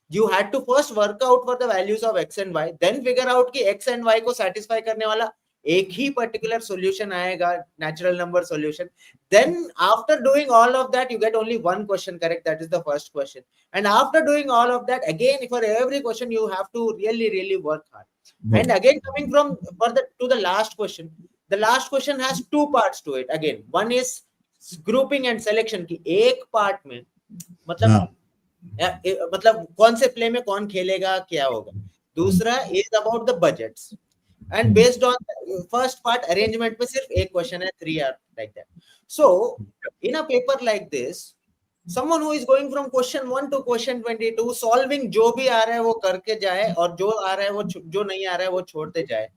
you had to first work out for the values of X and Y, then figure out ki X and Y ko satisfy karne wala एक ही particular solution आएगा, natural number solution. Then after doing all of that, you get only one question correct, that is the first question. And after doing all of that, again for every question you have to really work hard. And again coming from to the last question, the last question has 2 parts to it. Again one is grouping and selection की एक part में, मतलब कौन से play में कौन खेलेगा, क्या होगा. दूसरा is about the budgets. And based on the first part, arrangement में सिर्फ एक question है, 3 are like that. So in a paper like this, someone who is going from question 1 to question 22 solving जो भी आ रहा है वो करके जाए और जो आ रहा है वो जो नहीं आ रहा है वो छोड़ते जाए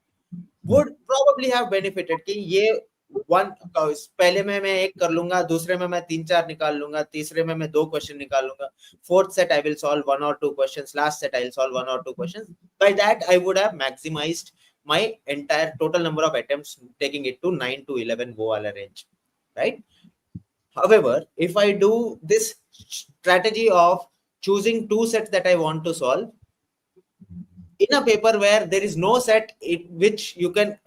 would probably have benefited कि ये वन पहले में मैं एक कर लूंगा, दूसरे में मैं 3-4 निकाल लूंगा, तीसरे में मैं 2 क्वेश्चन निकाल लूंगा, fourth set I will solve 1 or 2 questions, last set I will solve 1 or 2 questions. By that I would have maximized my entire total number of attempts, taking it to 9 to 11 वो वाला range, right? However, if I do this strategy of choosing 2 sets that I want to solve in a paper where there is no set which you can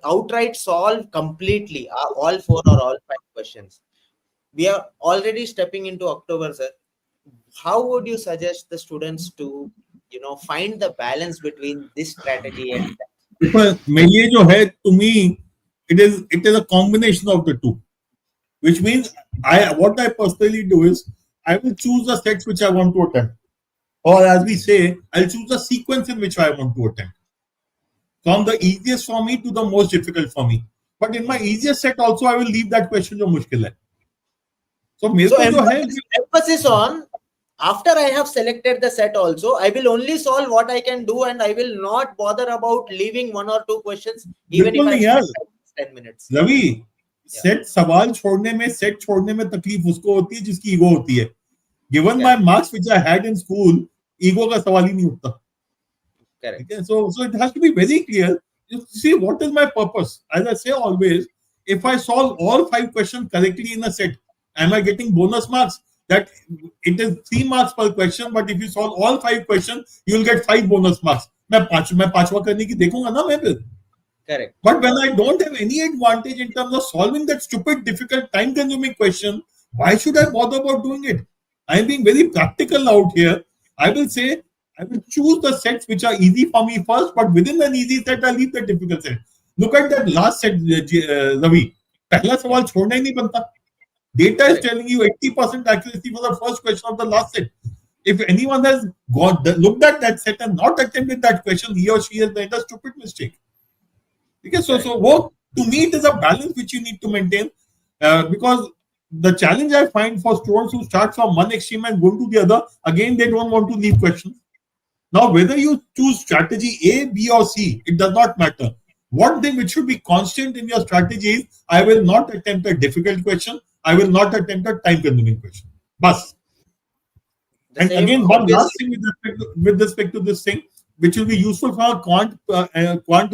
outright solve completely all 4 or all 5 questions, we are already stepping into October, sir. How would you suggest the students to find the balance between this strategy and that? मेरे लिए जो है, to me it is a combination of the two, which means what I personally do is I will choose the sets which I want to attempt, or as we say, I'll choose the sequence in which I want to attempt, from the easiest for me to the most difficult for me. But in my easiest set also I will leave that question जो मुश्किल है. So emphasis on, after I have selected the set also, I will only solve what I can do and I will not bother about leaving 1 or 2 questions even if I spend 10 minutes. Ravi, set सवाल छोड़ने में तकलीफ उसको होती है जिसकी ego होती है. Given my marks which I had in school, ego का सवाल ही नहीं उठता. Correct. Okay? So it has to be very clear. You see, what is my purpose? As I say always, if I solve all 5 questions correctly in a set, am I getting bonus marks? That it is 3 marks per question, but if you solve all 5 questions, you will get 5 bonus marks. मैं पांचवा करने की देखूंगा ना मैं फिर. Correct. But when I don't have any advantage in terms of solving that stupid, difficult, time-consuming question, why should I bother about doing it? I am being very practical out here. I will say, I will choose the sets which are easy for me first, but within an easy set, I leave the difficult set. Look at that last set, Ravi. पहला सवाल छोड़ना ही नहीं बनता. Data is telling you 80% accuracy for the first question of the last set. If anyone has looked at that set and not attempted that question, he or she has made a stupid mistake. Okay, so to me it is a balance which you need to maintain, because the challenge I find for students who start from one extreme and go to the other, again they don't want to leave questions. Now whether you choose strategy A, B or C, it does not matter. One thing which should be constant in your strategy is, I will not attempt a difficult question, I will not attempt a time-consuming question. Bas. And again, one last thing with respect to this thing, which will be useful from a quant point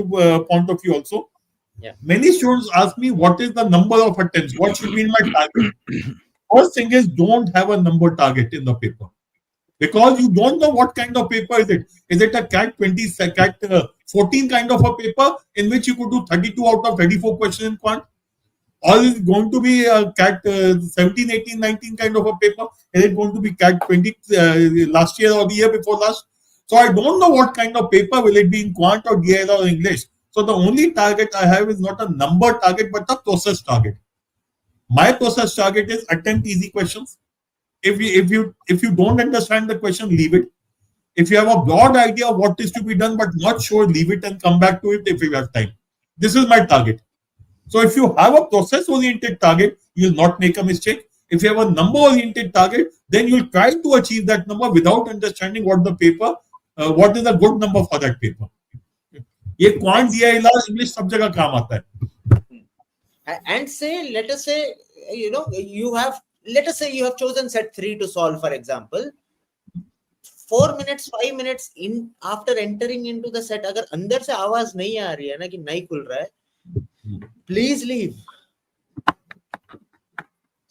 of view also. Yeah. Many students ask me, what is the number of attempts? What should be in my target? First thing is, don't have a number target in the paper, because you don't know what kind of paper is it. Is it a CAT 14 kind of a paper in which you could do 32 out of 34 questions in quant? Or is it going to be a CAT 17, 18, 19 kind of a paper? Is it going to be CAT 20 last year or the year before last? So I don't know what kind of paper will it be in quant or DILR or English. So the only target I have is not a number target, but a process target. My process target is attempt easy questions. If you don't understand the question, leave it. If you have a broad idea of what is to be done but not sure, leave it and come back to it if you have time. This is my target. So if you have a process-oriented target, you will not make a mistake. If you have a number-oriented target, then you will try to achieve that number without understanding what the paper, what is a good number for that paper. ये quant DILR English सब जगह काम आता है. And say, let us say you have chosen set 3 to solve, for example. 4 minutes, 5 minutes in after entering into the set, अगर अंदर से आवाज नहीं आ रही है ना कि नहीं खुल रहा है, please leave.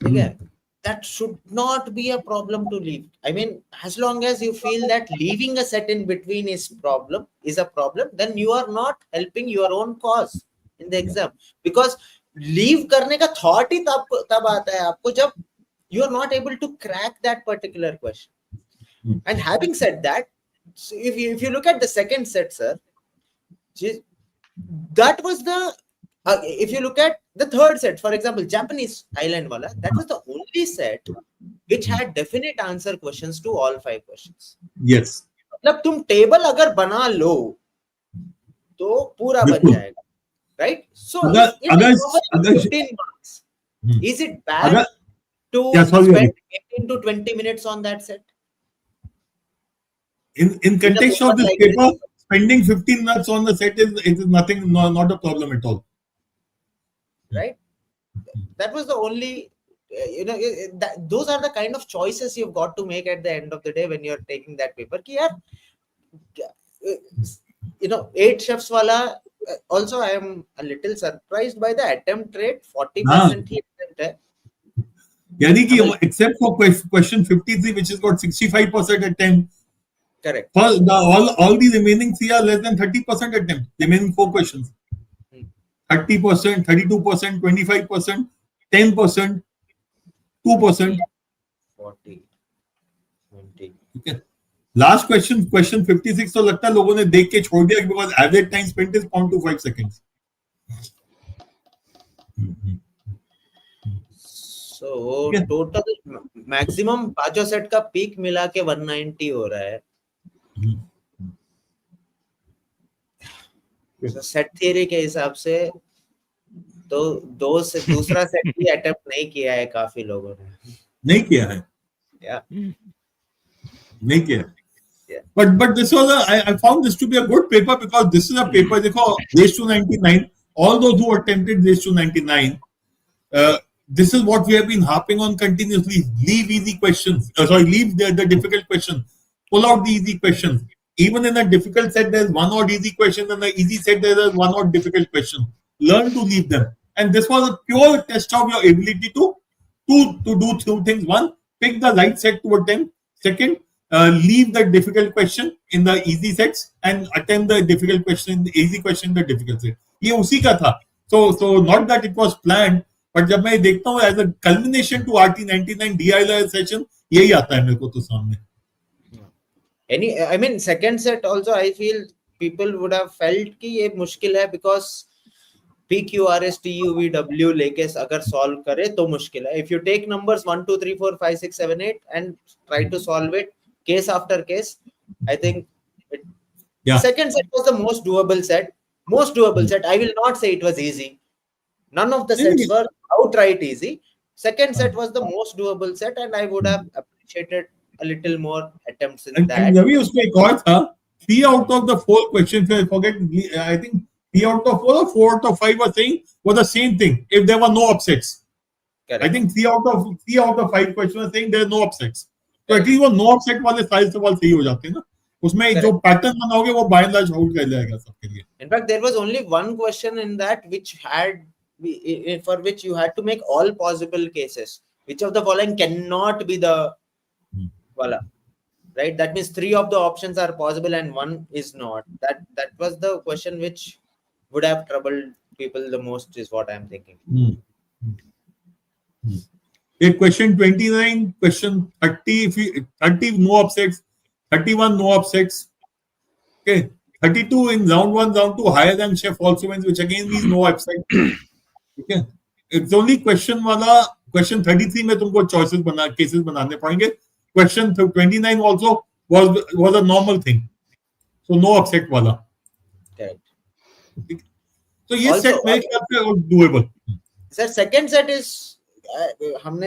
Okay. That should not be a problem to leave. I mean, as long as you feel that leaving a set in between is a problem, then you are not helping your own cause in the exam. Because leave करने का thought ही तब आता है आपको जब you are not able to crack that particular question. And having said that, if you look at the second set, sir, that was the if you look at the third set, for example, Japanese island wala, that was the only set which had definite answer questions to all 5 questions. Yes. मतलब तुम table अगर बना लो तो पूरा बन जाएगा, right? So अगर 15 marks, is it bad? to Yeah, sorry, spend Ali. 18 to 20 minutes on that set? In In a context paper of this like paper, this. spending 15 minutes on the set is nothing, not a problem at all. Right? That was the only, those are the kind of choices you've got to make at the end of the day when you're taking that paper. Ki yaar, 8 chefs wala. Also, I am a little surprised by the attempt rate. 40% he attempt hai. यानी कि I mean, except for question 53, which has got 65% attempt, correct. all the remaining 3 are less than 30% attempt. Remaining 4 questions. 30%, 32%, 25%, 10%, 2%. 40, 20. Okay. Last question 56 तो लगता है लोगों ने देख के छोड़ दिया because average time spent is 0.25 seconds. So total maximum पांचों सेट का पीक मिला के 190 हो रहा है. So सेट थियरी के हिसाब से तो दूसरा सेट भी अटेम्प्ट नहीं किया है काफी लोगों ने. नहीं किया है. Yeah. नहीं किया. Yeah. But this was I found this to be a good paper because this is a paper देखो raised to 99. All those who attempted raised to 99. This is what we have been harping on continuously. Leave easy questions. Leave the difficult questions. Pull out the easy questions. Even in a difficult set, there's one odd easy question, and the easy set there's one odd difficult question. Learn to leave them. And this was a pure test of your ability to do two things. One, pick the right set to attempt. Second, leave the difficult question in the easy sets and attempt the difficult question, the easy question in the difficult set. ये उसी का था. So not that it was planned, but जब मैं देखता हूँ as a culmination to RT99 DILR session, यही आता है मेरे को तो सामने. I mean, second set also I feel people would have felt कि ये मुश्किल है because PQRS TUVW लेके अगर solve करे तो मुश्किल है. If you take numbers 1 2 3 4 5 6 7 8 and try to solve it case after case, I think second set was the most doable set. I will not say it was easy. None of the sets were outright easy. Second set was the most doable set, and I would have appreciated a little more attempts in that. And Ravi, उसमें एक और था. 3 out of the 4 questions, I forget. I think 3 out of 4 or 4 out of 5 were saying were the same thing. If there were no upsets, correct. I think 3 out of 5 questions were saying there are no upsets. So at least वो no upset वाले सारे सवाल सही हो जाते हैं ना. उसमें जो पैटर्न बनाओगे वो by and large आउट कर जाएगा सबके लिए. In fact, there was only one question in that for which you had to make all possible cases. Which of the following cannot be the wala? Right? That means 3 of the options are possible and 1 is not. That was the question which would have troubled people the most, is what I'm thinking. Question 29, question 30, 30 no upsets, 31 no upsets. Okay, 32 in round 1, round 2 higher than chef also wins, which again means no upset. Okay, it's only question 33 में तुमको cases बनाने पड़ेंगे. Question 29 also was a normal thing, so no upset wala. Correct. So yes, set make doable. Sir, second set is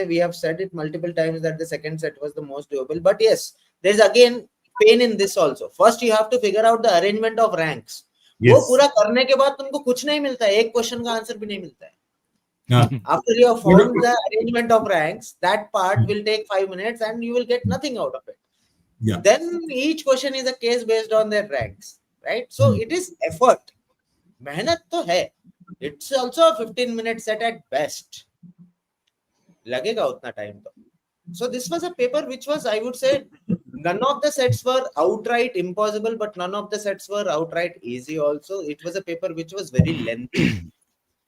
we have said it multiple times that the second set was the most doable. But yes, there's again pain in this also. First, you have to figure out the arrangement of ranks. वो पूरा करने के बाद तुमको कुछ नहीं मिलता है. एक क्वेश्चन का आंसर भी नहीं मिलता है. After you have found the arrangement of ranks, that part will take 5 minutes and you will get nothing out of it. Yeah. Then each question is a case based on their ranks, right? So it is effort. मेहनत तो है. It's also a 15-minute set at best. लगेगा उतना time तो. So this was a paper which was, I would say, none of the sets were outright impossible, but none of the sets were outright easy also. It was a paper which was very lengthy.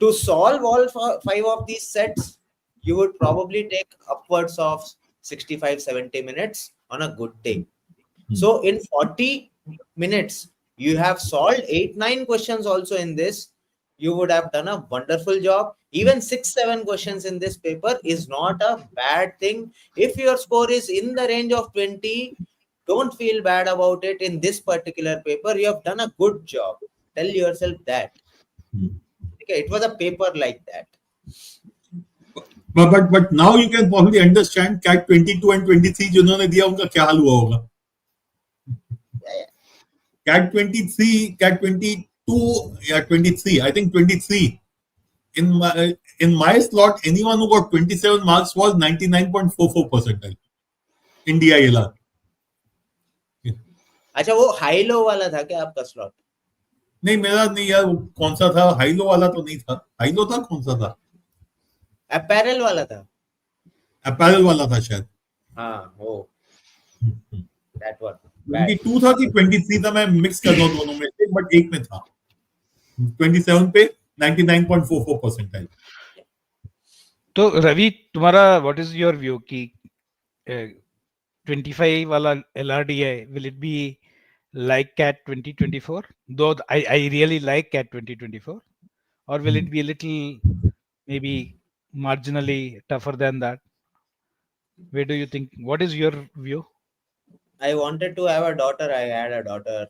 To solve all 5 of these sets, you would probably take upwards of 65-70 minutes on a good day. So in 40 minutes, you have solved 8-9 questions also in this. You would have done a wonderful job. Even 6-7 questions in this paper is not a bad thing. If your score is in the range of 20, don't feel bad about it. In this particular paper, you have done a good job. Tell yourself that. Okay, it was a paper like that. but now you can probably understand CAT 22 and 23 जिन्होंने दिया उनका क्या हाल हुआ होगा. CAT 23, CAT 22, yeah 23. I think 23. In my slot, anyone who got 27 marks was 99.44 percentile in DILR. अच्छा, वो high low वाला था क्या आपका स्लॉट? नहीं मेरा नहीं यार, कौन सा था? हाईलो वाला तो नहीं था. हाईलो था, कौन सा था? अपैरल वाला था. अपैरल वाला था शायद. हाँ वो दैट वन. 22 था कि 23 था, मैं मिक्स कर रहा हूँ दोनों में से, बट एक में था. 27 पे 99.44 परसेंटाइल. तो रवि, तुम्हारा व्हाट इज योर व्यू कि 25 वाला LRDI will it be like CAT 2024? Though I really like CAT 2024, or will it be a little maybe marginally tougher than that? Where do you think? What is your view? I wanted to have a daughter. I had a daughter.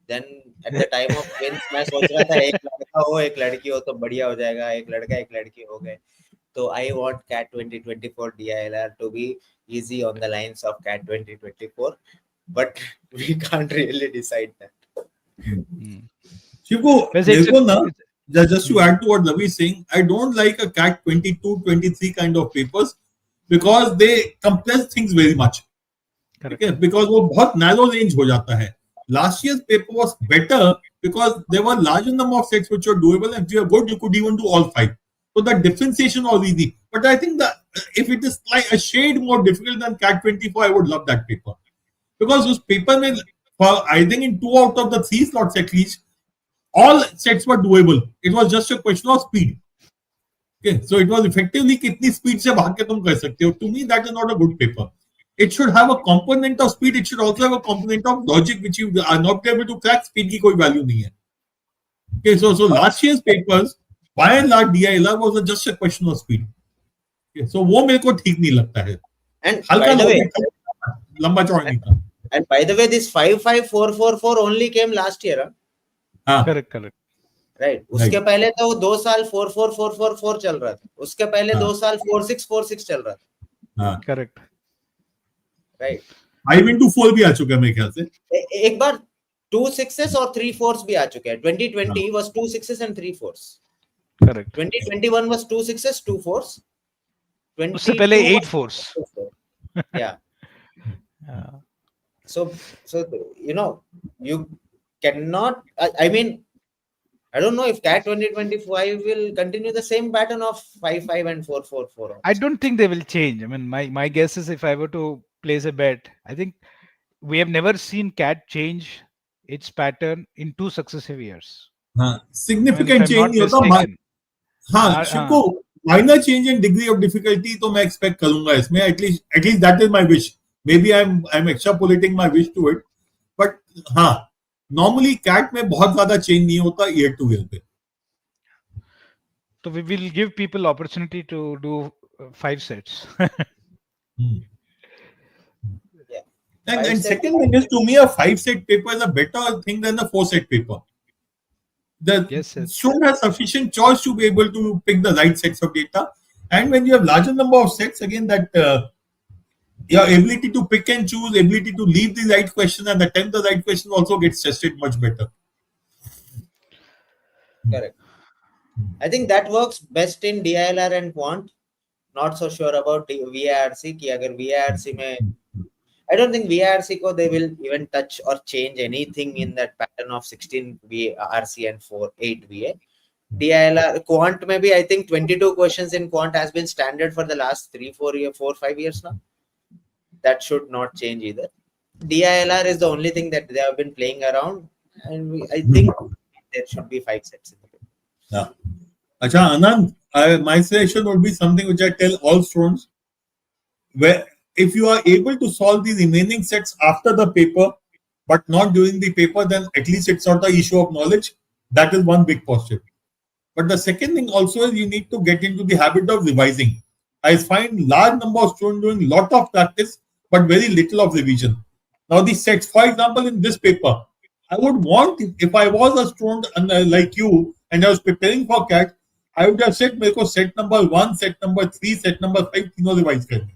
Then at the time of twins, मैं सोच रहा था एक लड़का हो एक लड़की हो तो बढ़िया हो जाएगा. एक लड़का एक लड़की हो गए. So I want CAT 2024 DILR to be easy on the lines of CAT 2024, but we can't really decide that. Shivu, Well, it's देखो ना, a- just to add to what Ravi is saying, I don't like a CAT 22, 23 kind of papers because they compress things very much. correct. Okay? Because वो बहुत narrow range हो जाता है. Last year's paper was better because there were larger number of sets which were doable, and if you are good, you could even do all 5. So that differentiation was easy. But I think that if it is like a shade more difficult than CAT 24, I would love that paper. Because this paper में, for I think in 2 out of the 3 slots at least, all sets were doable. It was just a question of speed. Okay, so it was effectively कितनी speed से भाग के तुम कर सकते हो. To me, that is not a good paper. It should have a component of speed. It should also have a component of logic, which you are not able to crack. Speed की कोई value नहीं है. Okay, so last year's papers, by and large, DILR was just a question of speed. Okay, so वो मेरे को ठीक नहीं लगता है. And हल्का by the way, logic था, लंबा चौड़ा नहीं था. and by the way, this 55444 only came last year. हाँ, Correct. Right. उसके पहले तो 2 साल 44444 चल रहा था. उसके पहले 2 साल 4646 चल रहा था. हाँ. Correct. Right. 5 into 4 भी आ चुका है मेरे ख्याल से. एक बार 2 6s और 3 4s भी आ चुके हैं. 2020 was 2 6s and 3 4s. Correct. 2021 was 2 6s 2 4s. उससे पहले 8 4s. Yeah. So you know, you cannot. I mean, I don't know if CAT 2025 will continue the same pattern of 5 and 4. I don't think they will change. I mean, my guess is if I were to place a bet, I think we have never seen CAT change its pattern in 2 successive years. हाँ, I mean, if significant I'm change not नहीं होता. mistaken. हाँ, शिवको minor change in degree of difficulty तो मैं expect करूंगा इसमें. At least that is my wish. Maybe I'm extrapolating my wish to it. But हाँ, normally CAT में बहुत ज्यादा change नहीं होता year to year पे. So we will give people opportunity to do 5 sets. Yeah. And second thing is, to me, a 5-set paper is a better thing than a 4-set paper. The Yes. student has sufficient choice to be able to pick the right sets of data. And when you have larger number of sets, again, that your ability to pick and choose, ability to leave the right question and attempt the right question also gets tested much better. Correct. I think that works best in DILR and quant. Not so sure about VARC कि अगर VARC में I don't think VARC को they will even touch or change anything in that pattern of 16 VARC and 8 VA. DILR quant में भी I think 22 questions in quant has been standard for the last 4-5 years now. That should not change either. DILR is the only thing that they have been playing around, and I think there should be 5 sets in the paper. Yeah. Acha, Anand, my suggestion would be something which I tell all students, where if you are able to solve the remaining sets after the paper, but not during the paper, then at least it's not the issue of knowledge. That is one big positive. But the second thing also is you need to get into the habit of revising. I find large number of students doing lot of practice, but very little of revision. Now the sets, for example, in this paper, I would want, if I was a student like you and I was preparing for CAT, I would have said मेरे को set number 1, set number 3, set number 5 तीनों revise करने.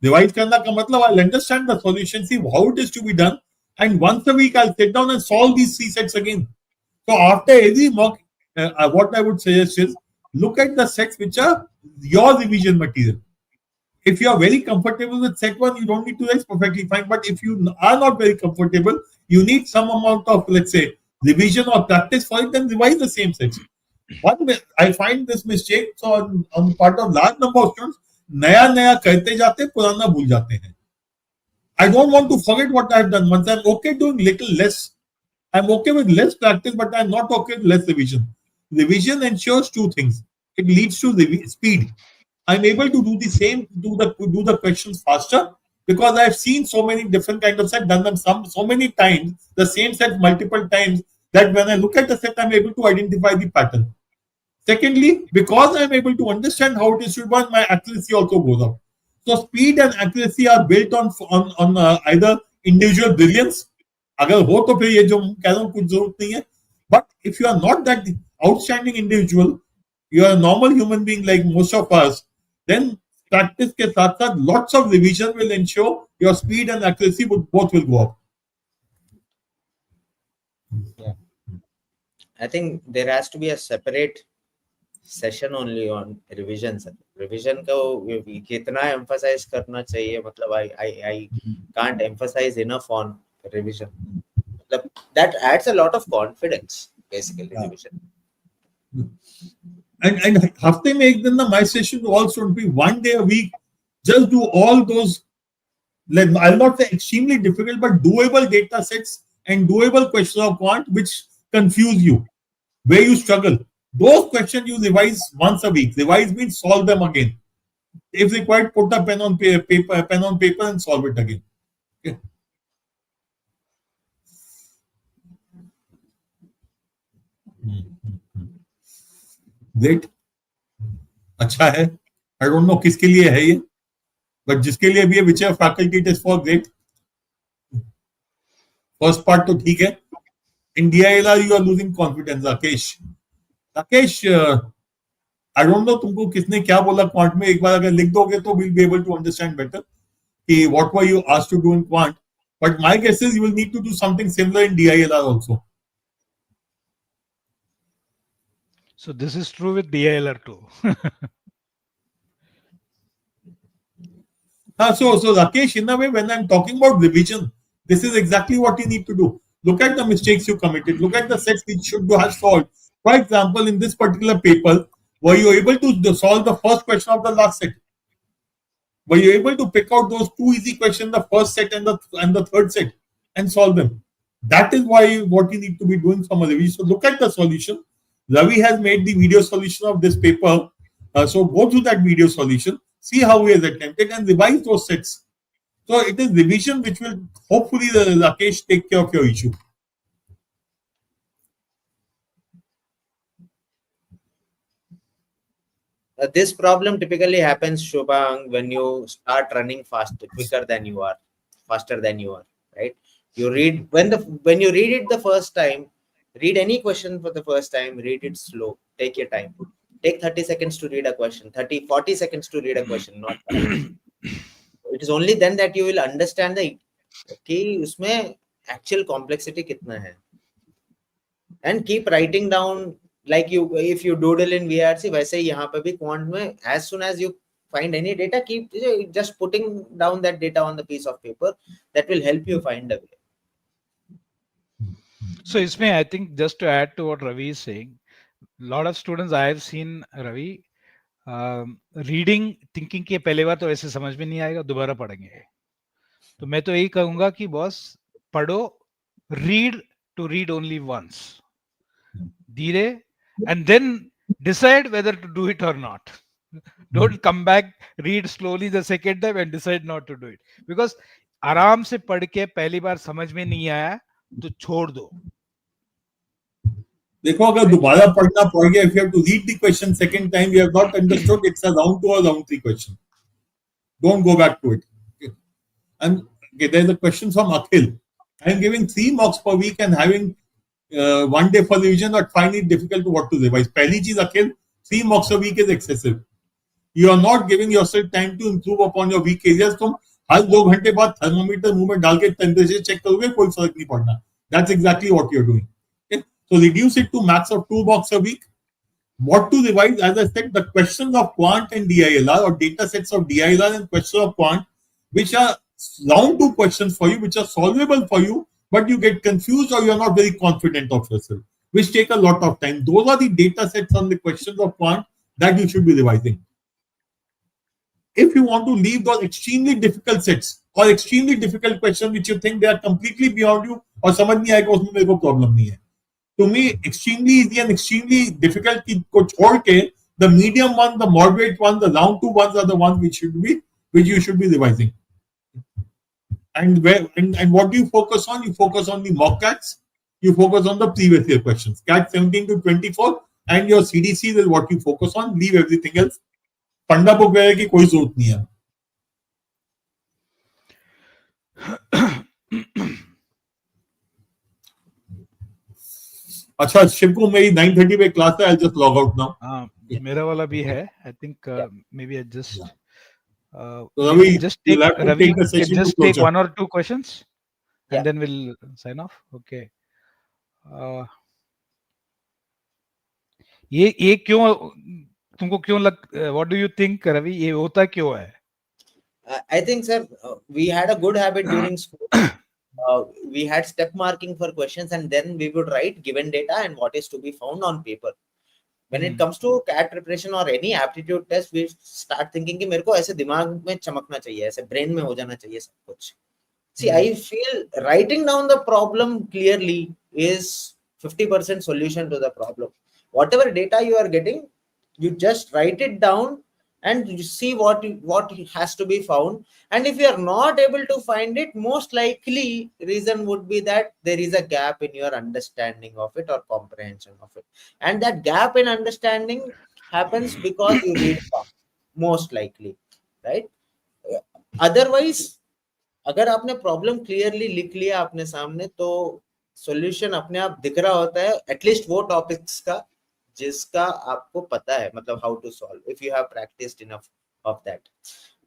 Revise करना का मतलब I'll understand the solution, see how it is to be done, and once a week I'll sit down and solve these 3 sets again. So after every mock, what I would suggest is look at the sets which are your revision material. If you are very comfortable with set 1, you don't need to revise, perfectly fine. But if you are not very comfortable, you need some amount of, let's say, revision or practice for it, then revise the same sets. I find this mistake so on part of large number of students, नया करते जाते पुराना भूल जाते हैं. I don't want to forget what I have done. Once I'm okay doing little less, I'm okay with less practice, but I'm not okay with less revision. Revision ensures 2 things. It leads to speed. I'm able to do the same, do the questions faster because I've seen so many different kind of sets, done them so many times, the same set multiple times, that when I look at the set, I'm able to identify the pattern. Secondly, because I'm able to understand how it is to be done, my accuracy also goes up. So speed and accuracy are built on either individual brilliance. अगर हो तो फिर ये जो कह रहा हूँ कुछ जरूरत नहीं है. But if you are not that outstanding individual, you are a normal human being like most of us, then practice के साथ साथ lots of revision will ensure your speed and accuracy both will go up. Yeah. I think there has to be a separate session only on revision. Revision को कितना emphasize करना चाहिए, मतलब I can't emphasize enough on revision. That adds a lot of confidence, basically. Yeah. Revision. And हफ्ते में एक दिन ना my session also would be 1 day a week. Just do all those, I'll not say extremely difficult, but doable data sets and doable questions of quant which confuse you, where you struggle. Those questions you revise once a week. Revise means solve them again. If required, put a pen on paper and solve it again. Okay. Great. अच्छा है. I don't know किसके लिए है ये, but जिसके लिए भी है, whichever faculty it is for, great. First part तो ठीक है. In DILR you are losing confidence, Rakesh. I don't know तुमको किसने क्या बोला क्वांट में. एक बार अगर लिख दोगे तो we'll be able to understand better कि what were you asked to do in quant. But my guess is you will need to do something similar in DILR also. So this is true with DILR too. So Rakesh, in a way, when I'm talking about revision, this is exactly what you need to do. Look at the mistakes you committed. Look at the sets which should have solved. For example, in this particular paper, were you able to solve the first question of the last set? Were you able to pick out those 2 easy questions, the first set and the third set, and solve them? That is what you need to be doing from a revision. So look at the solution. Ravi has made the video solution of this paper. So go through that video solution, see how he has attempted, and revise those sets. So it is revision which will hopefully Rakesh take care of your issue. This problem typically happens, Shubhang, when you start running faster than you are, right? You read when you read it the first time, read any question for the first time, read it slow, take your time. Take 30 seconds to read a question, 40 seconds to read a question, not that. It is only then that you will understand कि उसमें actual complexity कितना है. And keep writing down, like if you doodle in VRC, वैसे ही यहाँ पे भी quant में, as soon as you find any data, keep just putting down that data on the piece of paper. That will help you find a way. So इसमें I think just to add to what Ravi is saying, a lot of students I have seen, Ravi, reading thinking के पहले बार तो ऐसे समझ में नहीं आएगा, दोबारा पढ़ेंगे. तो मैं तो यही कहूंगा कि बॉस पढ़ो, read to read only once, धीरे, and then decide whether to do it और not. Don't come back, read slowly the second time and decide not to do it. Because आराम से पढ़ के पहली बार समझ में नहीं आया तो छोड़ दो. देखो, अगर दोबारा पढ़ना पड़ गया, if you have to read the question second time, you have not understood, it's a round 2 or round 3 question. Don't go back to it. Okay. And there's a question from Akhil. I am giving 3 mocks per week and having one day for revision, but find it difficult to what to revise. पहली चीज अखिल 3 mocks a week is excessive. You are not giving yourself time to improve upon your weak areas. तुम हर 2 घंटे बाद thermometer मुंह में डाल के temperature check करोगे, कोई फर्क नहीं पड़ना. That's exactly what you're doing. Okay? So reduce it to max of 2 mocks a week. What to revise? As I said, the questions of quant and DILR, or data sets of DILR and questions of quant, which are round 2 questions for you, which are solvable for you, but you get confused or you're not very confident of yourself, which take a lot of time. Those are the data sets on the questions of quant that you should be revising. If you want to leave those extremely difficult sets or extremely difficult questions which you think they are completely beyond you, और समझ नहीं आएगा उसमें मेरे को problem नहीं है. To me, extremely easy and extremely difficult को छोड़ के, the medium one, the moderate one, the round 2 ones are the ones which you should be revising. And what do you focus on? You focus on the mock CATs. You focus on the previous year questions. CAT 17 to 24 and your CDC is what you focus on. Leave everything else. Panda book वगैरह की कोई जरूरत नहीं है. अच्छा, शिव को मेरी 9:30 पे क्लास है. I'll just log out now. मेरा वाला भी है. I think maybe I just Ravi, just you'll take have to take the session just to take closure. 1 or 2 questions and Yeah. then we'll sign off. Okay. ये क्यों तुमको क्यों what do you think, Ravi? ये होता क्यों है? I think, sir, we had a good habit during school. We had step marking for questions, and then we would write given data and what is to be found on paper. When it comes to CAT preparation or any aptitude test, we start thinking कि मेरे को ऐसे दिमाग में चमकना चाहिए, ऐसे brain में हो जाना चाहिए सब कुछ. See, I feel writing down the problem clearly is 50% solution to the problem. Whatever data you are getting, you just write it down and you see what has to be found. And if you are not able to find it, most likely reason would be that there is a gap in your understanding of it or comprehension of it. And that gap in understanding happens because you read fast, most likely, right? Otherwise, अगर आपने problem clearly लिख लिया अपने सामने तो solution अपने आप दिख रहा होता है, एटलीस्ट वो टॉपिक्स का जिसका आपको पता है, मतलब how to solve, if you have practised enough of that.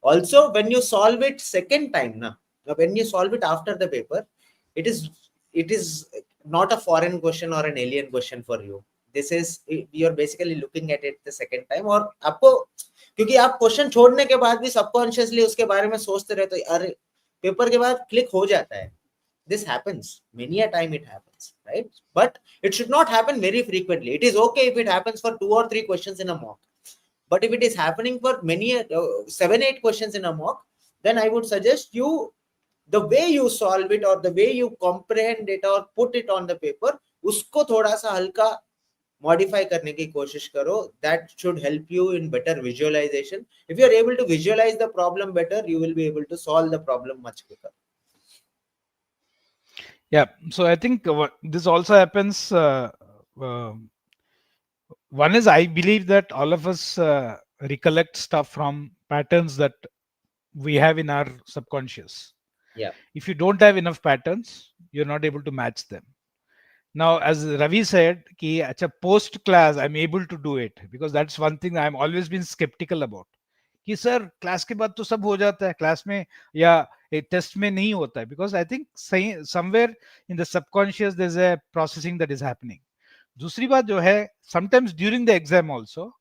Also when you solve it second time ना, when you solve it after the paper, it is not a foreign question or an alien question for you. This is, you are basically looking at it the second time. और आपको, क्योंकि आप question छोड़ने के बाद भी subconsciously उसके बारे में सोचते रहते हो, अरे पेपर के बाद क्लिक हो जाता है. This happens many a time, it happens, right? But it should not happen very frequently. It is okay if it happens for 2 or 3 questions in a mock, but if it is happening for many 7-8 questions in a mock, then I would suggest you, the way you solve it or the way you comprehend it or put it on the paper, उसको थोड़ा सा हल्का modify करने की कोशिश करो. That should help you in better visualization. If you are able to visualize the problem better, you will be able to solve the problem much quicker. Yeah, so I think this also happens. One is, I believe that all of us recollect stuff from patterns that we have in our subconscious. Yeah. If you don't have enough patterns, you're not able to match them. Now, as Ravi said, कि अच्छा post class I'm able to do it, because that's one thing I'm always been skeptical about. कि sir class के बाद तो सब हो जाता है, क्लास में या टेस्ट में नहीं होता है, because I think somewhere in the subconscious there's a processing that is happening. दूसरी बात जो है, sometimes during the exam also,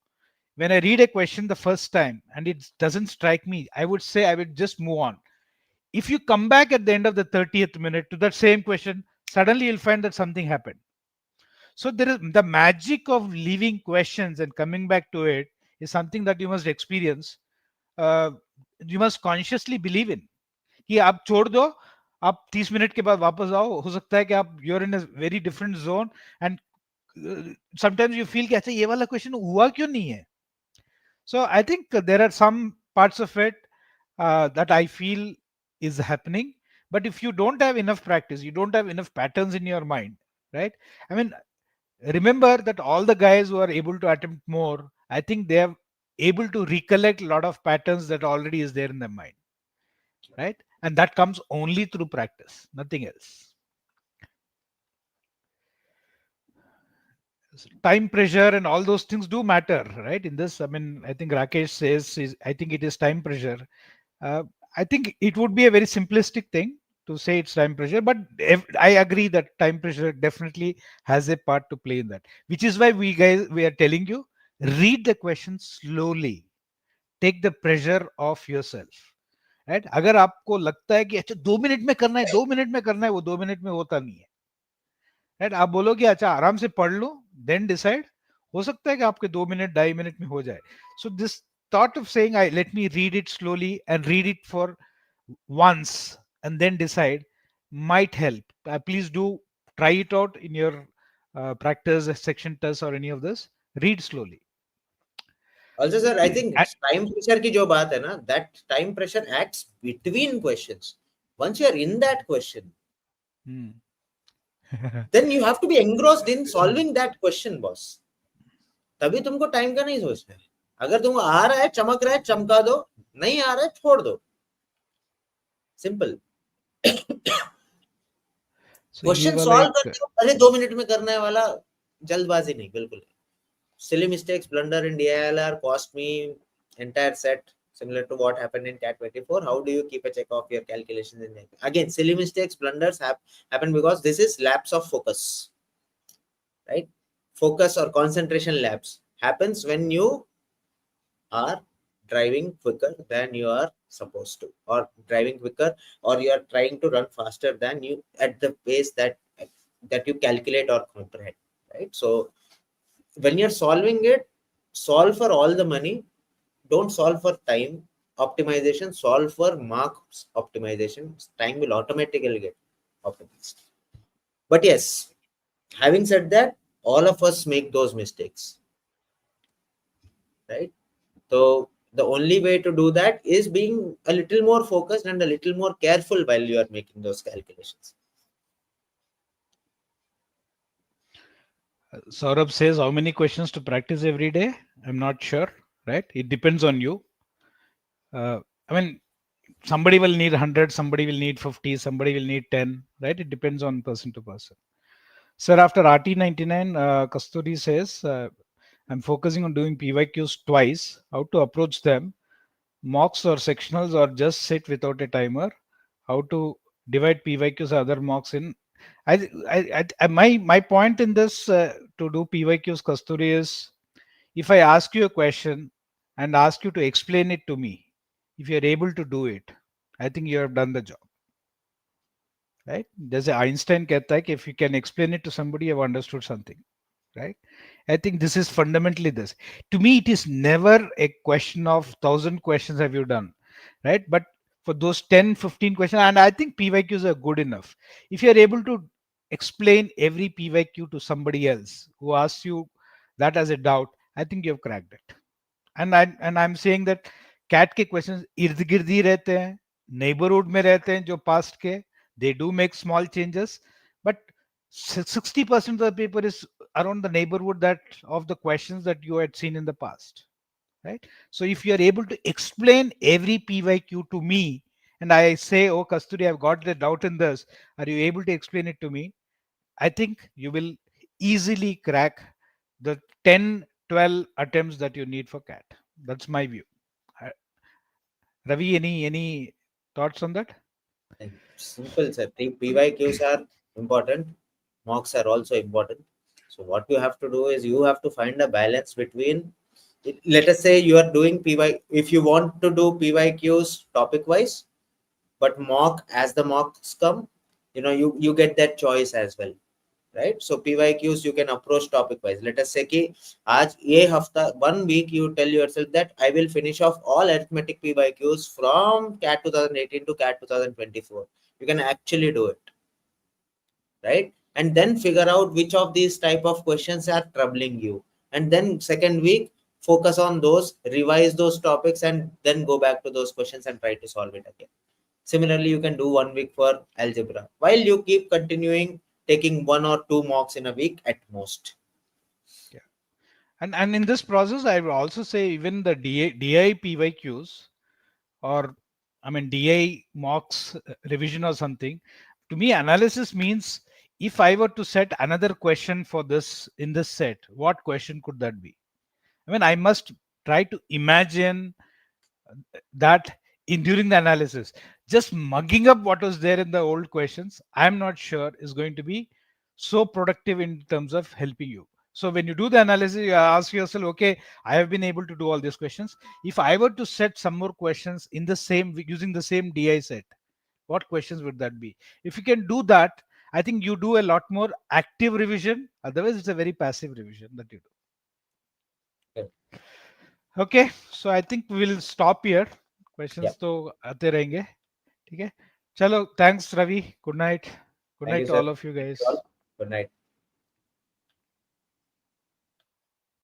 when I read a question the first time and it doesn't strike me, I would say I would just move on. If you come back at the end of the 30th minute to that same question, suddenly you'll find that something happened. So there is the magic of leaving questions and coming back to it is something that you must experience. You must consciously believe in कि आप छोड़ दो, आप 30 minute के बाद वापस आओ, हो सकता है कि आप you're in a very different zone and sometimes you feel कि अच्छा ये वाला क्वेश्चन हुआ क्यों नहीं है. So I think there are some parts of it that I feel is happening, but if you don't have enough practice, you don't have enough patterns in your mind, right? I mean, remember that all the guys who are able to attempt more, I think they are able to recollect a lot of patterns that already is there in their mind, right? And that comes only through practice, nothing else. time pressure and all those things do matter, right? In this, I mean, I think Rakesh says, I think it is time pressure. Uh, I think it would be a very simplistic thing to say it's time pressure, but I agree that time pressure definitely has a part to play in that, which is why we are telling you, read the question slowly, take the pressure off yourself, right? अगर आपको लगता है कि अच्छा 2 minute में करना है, 2 minute में करना है, वो 2 मिनट में होता नहीं है, राइट? आप बोलो कि अच्छा आराम से पढ़ लो, देन डिसाइड, हो सकता है कि आपके 2 मिनट 2.5 मिनट में हो जाए. So this thought of saying, I let me read it slowly and read it for once and then decide might help. Please do try it out in your practice section test or any of this. Read slowly. Also, sir, I think time pressure की जो बात है ना, that time pressure acts between questions. Once you are in that question, then you have to be engrossed in solving that question, boss. तभी तुमको time का नहीं सोचना है. अगर तुमको आ रहा है, चमक रहा है, चमका दो, नहीं आ रहा है, छोड़ दो. सिंपल. क्वेश्चन सॉल्व करते हो, अरे 2 मिनट में करने वाला जल्दबाजी नहीं, बिल्कुल. Silly mistakes, blunder in DILR cost me entire set, similar to what happened in CAT 24. How do you keep a check of your calculations? Again, silly mistakes, blunders happen because this is lapse of focus, right? Focus or concentration lapse happens when you are driving quicker than you are supposed to, or driving quicker, or you are trying to run faster than you at the pace that you calculate or comprehend, right? So when you're solving it, solve for all the money. Don't solve for time optimization. Solve for marks optimization. Time will automatically get optimized. But yes, having said that, all of us make those mistakes, right? So the only way to do that is being a little more focused and a little more careful while you are making those calculations. Saurabh says, how many questions to practice every day? I'm not sure, right? It depends on you. I mean, somebody will need 100, somebody will need 50, somebody will need 10, right? It depends on person to person. Sir, after RT99, Kasturi says, I'm focusing on doing PYQs twice. How to approach them? Mocks or sectionals, or just sit without a timer? How to divide PYQs other mocks in? My point in this to do PYQs, Kasturi, is if I ask you a question and ask you to explain it to me, if you're able to do it, I think you have done the job. Right? There's an Einstein कहता है कि if you can explain it to somebody, you've understood something. Right? I think this is fundamentally this. To me, it is never a question of 1,000 questions have you done, right? But for those 10, 15 questions, and I think PYQs are good enough. If you're able to explain every PYQ to somebody else who asks you that as a doubt, I think you've cracked it. And I'm saying that CAT के questions इर्द गिर्द ही रहते हैं, neighborhood में रहते हैं जो past के, they do make small changes, but 60% of the paper is around the neighborhood that of the questions that you had seen in the past, right? So if you are able to explain every PYQ to me and I say, oh Kasturi, I've got the doubt in this, are you able to explain it to me? I think you will easily crack the 10, 12 attempts that you need for CAT. That's my view. Ravi, any thoughts on that? Simple, sir. PYQs are important. Mocks are also important. So what you have to do is you have to find a balance between, let us say you are doing PY, if you want to do PYQs topic wise, but mock, as the mocks come, you get that choice as well, right? So PYQs you can approach topic wise. Let us say कि आज ये हफ्ता 1 week you tell yourself that I will finish off all arithmetic PYQs from CAT 2018 to CAT 2024. You can actually do it, right? And then figure out which of these type of questions are troubling you, and then second week focus on those, revise those topics, and then go back to those questions and try to solve it again. Similarly, you can do 1 week for algebra while you keep continuing taking 1 or 2 mocks in a week at most. Yeah. And in this process, I will also say even the DI PYQs, or I mean DI mocks revision or something, to me analysis means if I were to set another question for this in this set, what question could that be? I mean, I must try to imagine that in during the analysis, just mugging up what was there in the old questions, I'm not sure is going to be so productive in terms of helping you. So when you do the analysis, you ask yourself, okay, I have been able to do all these questions. If I were to set some more questions in the same using the same DI set, what questions would that be? If you can do that, I think you do a lot more active revision. Otherwise, it's a very passive revision that you do. Okay, so I think we'll stop here. Questions तो आते रहेंगे. ठीक है. चलो, thanks Ravi. Good night. Good Thank night you, to sir. all of you guys. Good night.